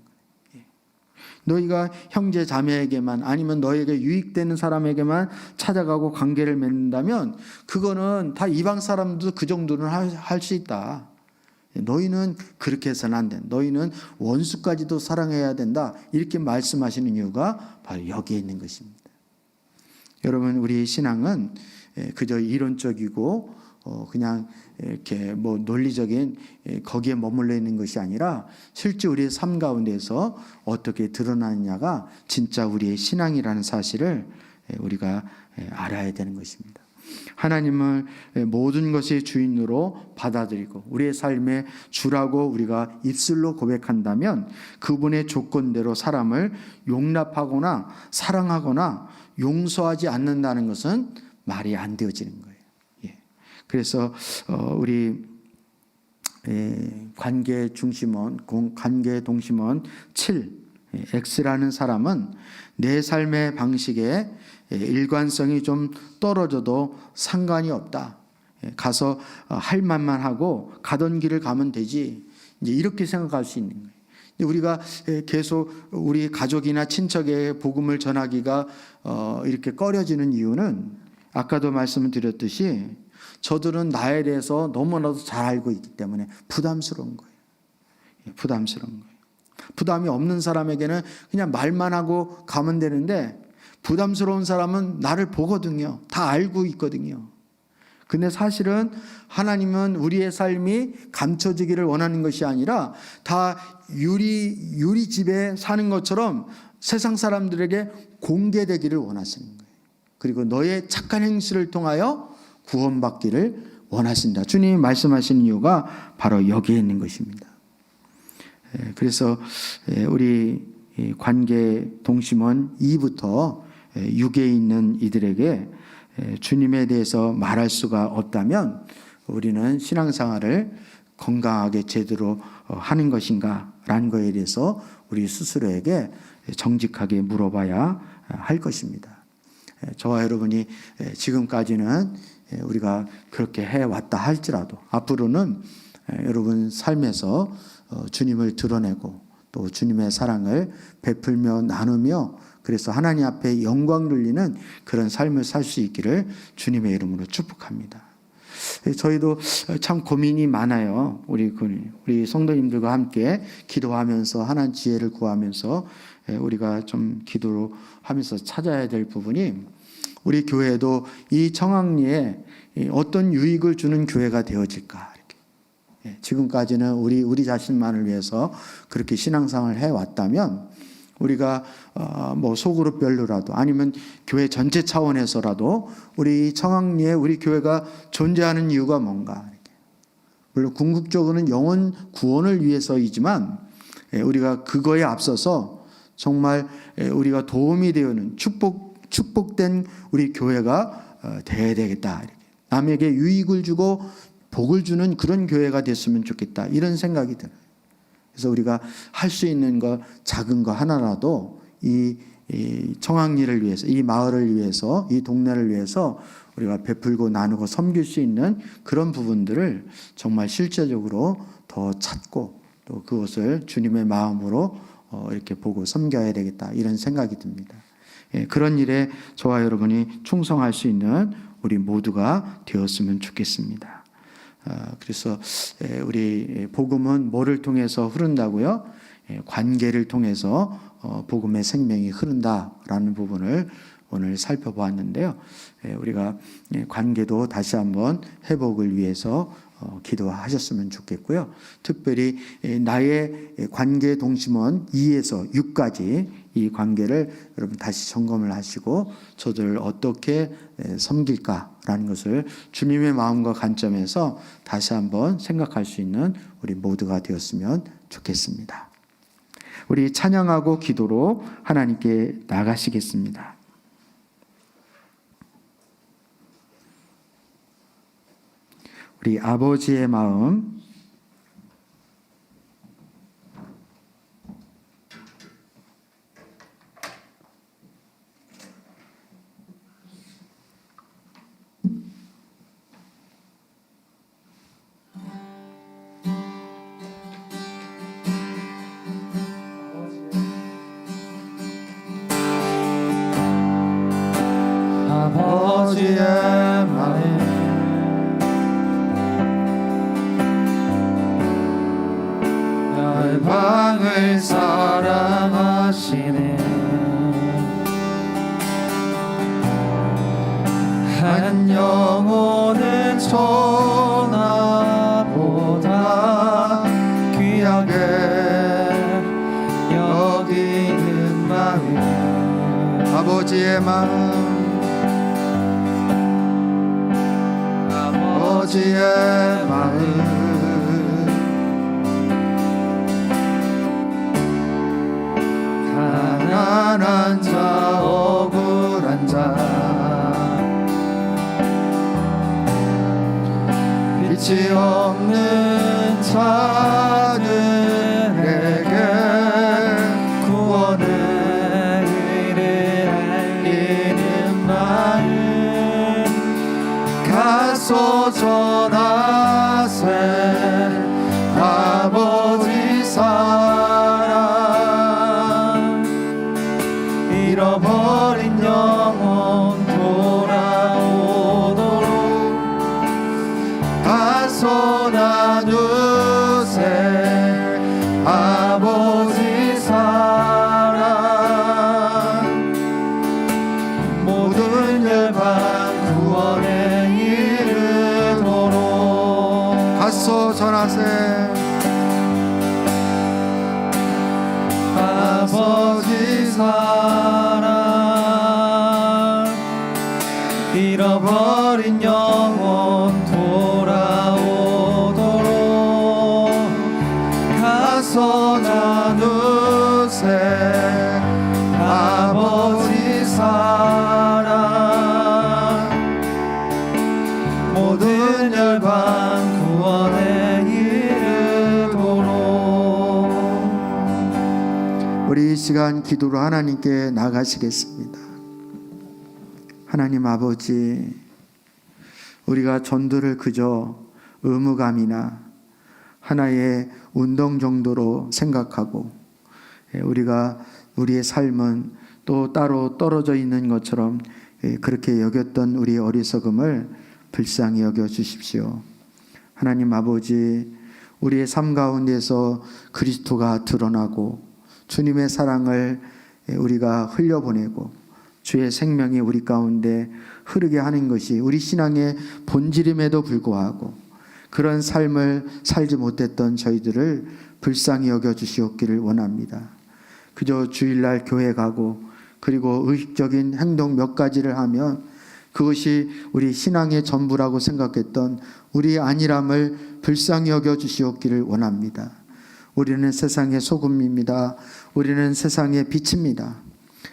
너희가 형제 자매에게만 아니면 너에게 유익되는 사람에게만 찾아가고 관계를 맺는다면 그거는 다 이방 사람도 그 정도는 할 수 있다. 너희는 그렇게 해서는 안 된다. 너희는 원수까지도 사랑해야 된다. 이렇게 말씀하시는 이유가 바로 여기에 있는 것입니다. 여러분, 우리 신앙은 그저 이론적이고 그냥 이렇게 뭐 논리적인 거기에 머물러 있는 것이 아니라 실제 우리의 삶 가운데서 어떻게 드러나느냐가 진짜 우리의 신앙이라는 사실을 우리가 알아야 되는 것입니다. 하나님을 모든 것의 주인으로 받아들이고 우리의 삶의 주라고 우리가 입술로 고백한다면 그분의 조건대로 사람을 용납하거나 사랑하거나 용서하지 않는다는 것은 말이 안 되어지는 거예요. 그래서 우리 관계 동심원 7 X라는 사람은 내 삶의 방식에 일관성이 좀 떨어져도 상관이 없다. 가서 할 만만 하고 가던 길을 가면 되지. 이제 이렇게 생각할 수 있는 거예요. 우리가 계속 우리 가족이나 친척에게 복음을 전하기가 이렇게 꺼려지는 이유는 아까도 말씀을 드렸듯이 저들은 나에 대해서 너무나도 잘 알고 있기 때문에 부담스러운 거예요. 부담스러운 거예요. 부담이 없는 사람에게는 그냥 말만 하고 가면 되는데 부담스러운 사람은 나를 보거든요. 다 알고 있거든요. 근데 사실은 하나님은 우리의 삶이 감춰지기를 원하는 것이 아니라 다 유리집에 사는 것처럼 세상 사람들에게 공개되기를 원하시는 거예요. 그리고 너의 착한 행실을 통하여 구원받기를 원하신다. 주님이 말씀하시는 이유가 바로 여기에 있는 것입니다. 그래서 우리 관계 동심원 2부터 6에 있는 이들에게 주님에 대해서 말할 수가 없다면 우리는 신앙생활을 건강하게 제대로 하는 것인가 라는 것에 대해서 우리 스스로에게 정직하게 물어봐야 할 것입니다. 저와 여러분이 지금까지는 우리가 그렇게 해왔다 할지라도 앞으로는 여러분 삶에서 주님을 드러내고 또 주님의 사랑을 베풀며 나누며 그래서 하나님 앞에 영광 돌리는 그런 삶을 살 수 있기를 주님의 이름으로 축복합니다. 저희도 참 고민이 많아요. 우리 성도님들과 함께 기도하면서 하나님 지혜를 구하면서 우리가 좀 기도로 하면서 찾아야 될 부분이 우리 교회도 이 청학리에 어떤 유익을 주는 교회가 되어질까. 지금까지는 우리 자신만을 위해서 그렇게 신앙생활을 해왔다면 우리가 뭐 소그룹별로라도 아니면 교회 전체 차원에서라도 우리 청학리에 우리 교회가 존재하는 이유가 뭔가. 물론 궁극적으로는 영혼 구원을 위해서이지만 우리가 그거에 앞서서 정말 우리가 도움이 되는 축복된 우리 교회가 되어야 되겠다. 남에게 유익을 주고 복을 주는 그런 교회가 됐으면 좋겠다. 이런 생각이 들어요. 그래서 우리가 할 수 있는 것 작은 거 하나라도 이 청학리를 위해서 이 마을을 위해서 이 동네를 위해서 우리가 베풀고 나누고 섬길 수 있는 그런 부분들을 정말 실제적으로 더 찾고 또 그것을 주님의 마음으로 이렇게 보고 섬겨야 되겠다 이런 생각이 듭니다. 그런 일에 저와 여러분이 충성할 수 있는 우리 모두가 되었으면 좋겠습니다. 그래서 우리 복음은 뭐를 통해서 흐른다고요? 관계를 통해서 복음의 생명이 흐른다라는 부분을 오늘 살펴보았는데요. 우리가 관계도 다시 한번 회복을 위해서 기도하셨으면 좋겠고요. 특별히 나의 관계 동심원 2에서 6까지 이 관계를 여러분 다시 점검을 하시고 저들을 어떻게 섬길까라는 것을 주님의 마음과 관점에서 다시 한번 생각할 수 있는 우리 모두가 되었으면 좋겠습니다. 우리 찬양하고 기도로 하나님께 나가시겠습니다. 우리 아버지의 마음 아버지의 마음 열방을 사랑하시네 한 영혼은 천하보다 귀하게 여기는 마음 아버지의 마음 아버지의 마음 가난한 자 억울한 자 빛이 없는 자들에게 구원의 의를 알리는 마음 가서 전하세 아버지 사랑 잃어버린 영혼 돌아오도록 가서 나누세 아버지 사랑 모든 열방 구원에 이르도록 가서 전하세 아버지 사랑 잃어버린 영혼 돌아오도록 가서 시간 기도로 하나님께 나가시겠습니다. 하나님 아버지, 우리가 전도를 그저 의무감이나 하나의 운동 정도로 생각하고 우리가 우리의 삶은 또 따로 떨어져 있는 것처럼 그렇게 여겼던 우리의 어리석음을 불쌍히 여겨 주십시오. 하나님 아버지, 우리의 삶 가운데서 그리스도가 드러나고 주님의 사랑을 우리가 흘려보내고 주의 생명이 우리 가운데 흐르게 하는 것이 우리 신앙의 본질임에도 불구하고 그런 삶을 살지 못했던 저희들을 불쌍히 여겨 주시옵기를 원합니다. 그저 주일날 교회 가고 그리고 의식적인 행동 몇 가지를 하면 그것이 우리 신앙의 전부라고 생각했던 우리의 안일함을 불쌍히 여겨 주시옵기를 원합니다. 우리는 세상의 소금입니다. 우리는 세상의 빛입니다.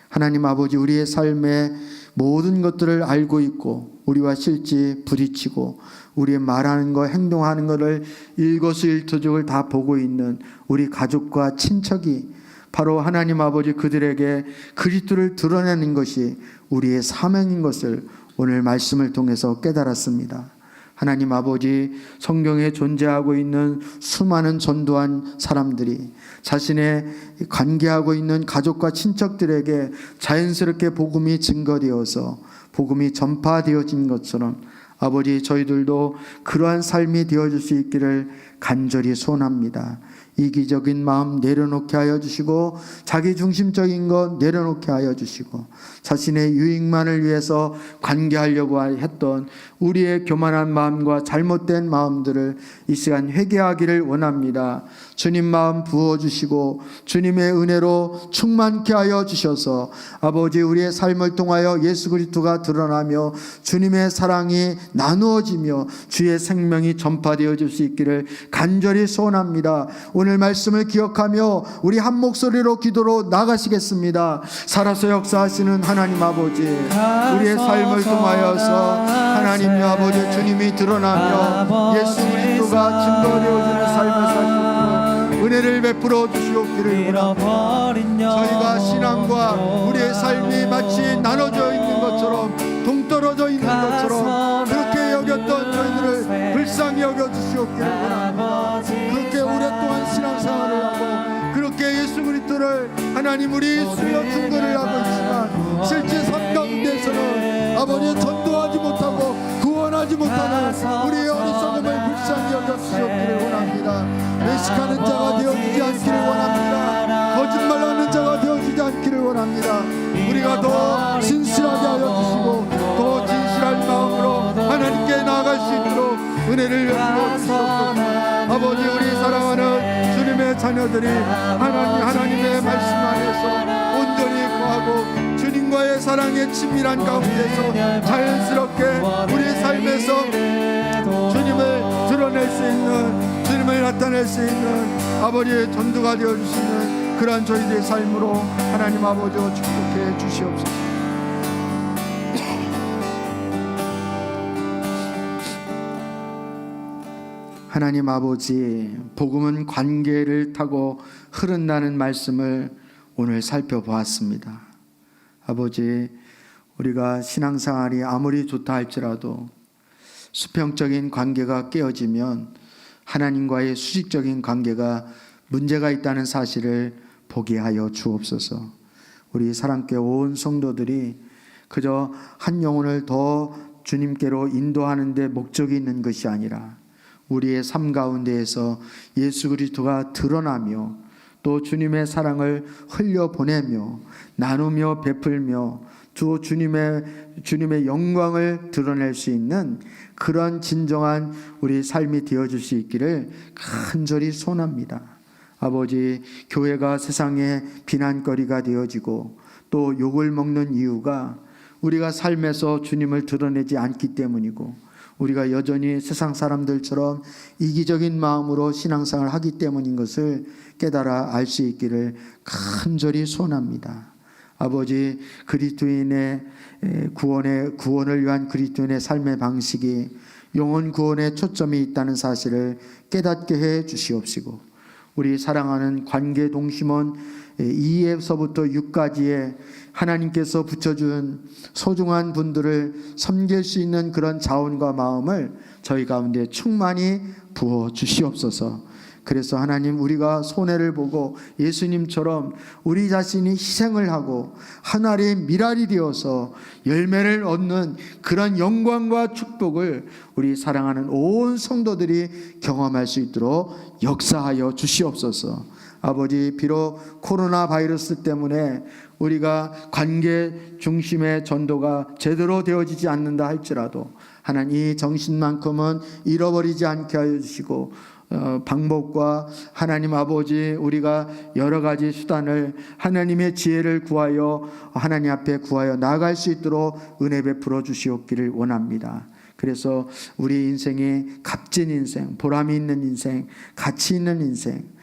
하나님 아버지, 우리의 삶의 모든 것들을 알고 있고 우리와 실제 부딪히고 우리의 말하는 것, 행동하는 것을 일거수일투족을 다 보고 있는 우리 가족과 친척이 바로 하나님 아버지 그들에게 그리스도를 드러내는 것이 우리의 사명인 것을 오늘 말씀을 통해서 깨달았습니다. 하나님 아버지, 성경에 존재하고 있는 수많은 전도한 사람들이 자신의 관계하고 있는 가족과 친척들에게 자연스럽게 복음이 증거되어서 복음이 전파되어진 것처럼 아버지, 저희들도 그러한 삶이 되어줄 수 있기를 간절히 소원합니다. 이기적인 마음 내려놓게 하여 주시고 자기중심적인 것 내려놓게 하여 주시고 자신의 유익만을 위해서 관계하려고 했던 우리의 교만한 마음과 잘못된 마음들을 이 시간 회개하기를 원합니다. 주님 마음 부어주시고 주님의 은혜로 충만케 하여 주셔서 아버지, 우리의 삶을 통하여 예수 그리스도가 드러나며 주님의 사랑이 나누어지며 주의 생명이 전파되어질 수 있기를 간절히 소원합니다. 오늘 말씀을 기억하며 우리 한 목소리로 기도로 나가시겠습니다. 살아서 역사하시는 하나님 아버지, 우리의 삶을 통하여서 하나님 아버지 주님이 드러나며 예수 그리스도가 증거되어지는 삶을 살 수 있도록 은혜를 베풀어 주시옵기를 원합니다. 저희가 신앙과 우리의 삶이 마치 나눠져 있는 것처럼 동떨어져 있는 것처럼 그렇게 여겼던 저희들을 불쌍히 여겨 주시옵기를 원합니다. 그렇게 오랫동안 신앙생활을 하고 그렇게 예수 그리스도를 하나님 우리 수여 증거를 하고 있지만 실제 삶 가운데서는 아버지 전도하지 못하고 구원하지 못하는 우리의 어리석음을 불쌍히 여겨 주시옵기를 원합니다. 외식하는 자가 되어지지 않기를 원합니다. 거짓말하는 자가 되어지지 않기를 원합니다. 우리가 더 진실하게 하여 주시고 더 진실한 마음으로 하나님께 나아갈 수 있도록 은혜를 베풀어 주시옵소서. 아버지, 우리 사랑하는 주님의 자녀들이 하나님의 말씀 안에서 온전히 거하고 주님과의 사랑의 친밀한 가운데서 자연스럽게 우리 삶에서 주님을 드러낼 수 있는, 주님을 나타낼 수 있는 아버지의 전도가 되어주시는 그러한 저희들의 삶으로 하나님 아버지와 축복해 주시옵소서. 하나님 아버지, 복음은 관계를 타고 흐른다는 말씀을 오늘 살펴보았습니다. 아버지, 우리가 신앙생활이 아무리 좋다 할지라도 수평적인 관계가 깨어지면 하나님과의 수직적인 관계가 문제가 있다는 사실을 보게 하여 주옵소서. 우리 사랑교회 온 성도들이 그저 한 영혼을 더 주님께로 인도하는 데 목적이 있는 것이 아니라 우리의 삶 가운데에서 예수 그리스도가 드러나며 또 주님의 사랑을 흘려보내며 나누며 베풀며 주님의 영광을 드러낼 수 있는 그런 진정한 우리 삶이 되어줄 수 있기를 간절히 소원합니다. 아버지, 교회가 세상의 비난거리가 되어지고 또 욕을 먹는 이유가 우리가 삶에서 주님을 드러내지 않기 때문이고 우리가 여전히 세상 사람들처럼 이기적인 마음으로 신앙생활을 하기 때문인 것을 깨달아 알 수 있기를 간절히 소원합니다. 아버지, 그리스도인의 구원을 위한 그리스도인의 삶의 방식이 영혼 구원에 초점이 있다는 사실을 깨닫게 해 주시옵시고 우리 사랑하는 관계 동심원 2에서부터 6까지의 하나님께서 붙여준 소중한 분들을 섬길 수 있는 그런 자원과 마음을 저희 가운데 충만히 부어 주시옵소서. 그래서 하나님, 우리가 손해를 보고 예수님처럼 우리 자신이 희생을 하고 하나의 미랄이 되어서 열매를 얻는 그런 영광과 축복을 우리 사랑하는 온 성도들이 경험할 수 있도록 역사하여 주시옵소서. 아버지, 비록 코로나 바이러스 때문에 우리가 관계 중심의 전도가 제대로 되어지지 않는다 할지라도 하나님, 이 정신만큼은 잃어버리지 않게 하여 주시고 방법과 하나님 아버지, 우리가 여러 가지 수단을 하나님의 지혜를 구하여 하나님 앞에 구하여 나아갈 수 있도록 은혜 베풀어 주시옵기를 원합니다. 그래서 우리 인생이 값진 인생, 보람이 있는 인생, 가치 있는 인생,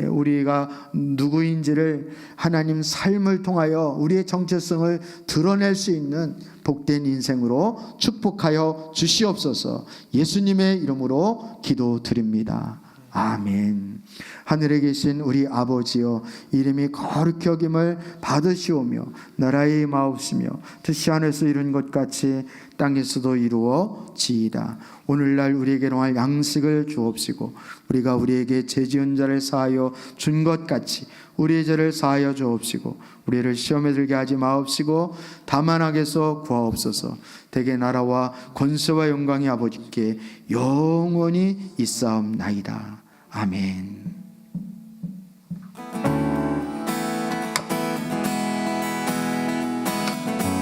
우리가 누구인지를 하나님 삶을 통하여 우리의 정체성을 드러낼 수 있는 복된 인생으로 축복하여 주시옵소서. 예수님의 이름으로 기도드립니다. 아멘. 하늘에 계신 우리 아버지여, 이름이 거룩히 여김을 받으시오며 나라의 임하옵시며 뜻이 하늘에서 이룬 것 같이 땅에서도 이루어지이다. 오늘날 우리에게 용할 양식을 주옵시고 우리가 우리에게 죄 지은 자를 사하여 준 것 같이 우리의 죄를 사하여 주옵시고 우리를 시험에 들게 하지 마옵시고 다만 악에서 구하옵소서. 대개 나라와 권세와 영광이 아버지께 영원히 있사옵나이다. 아멘.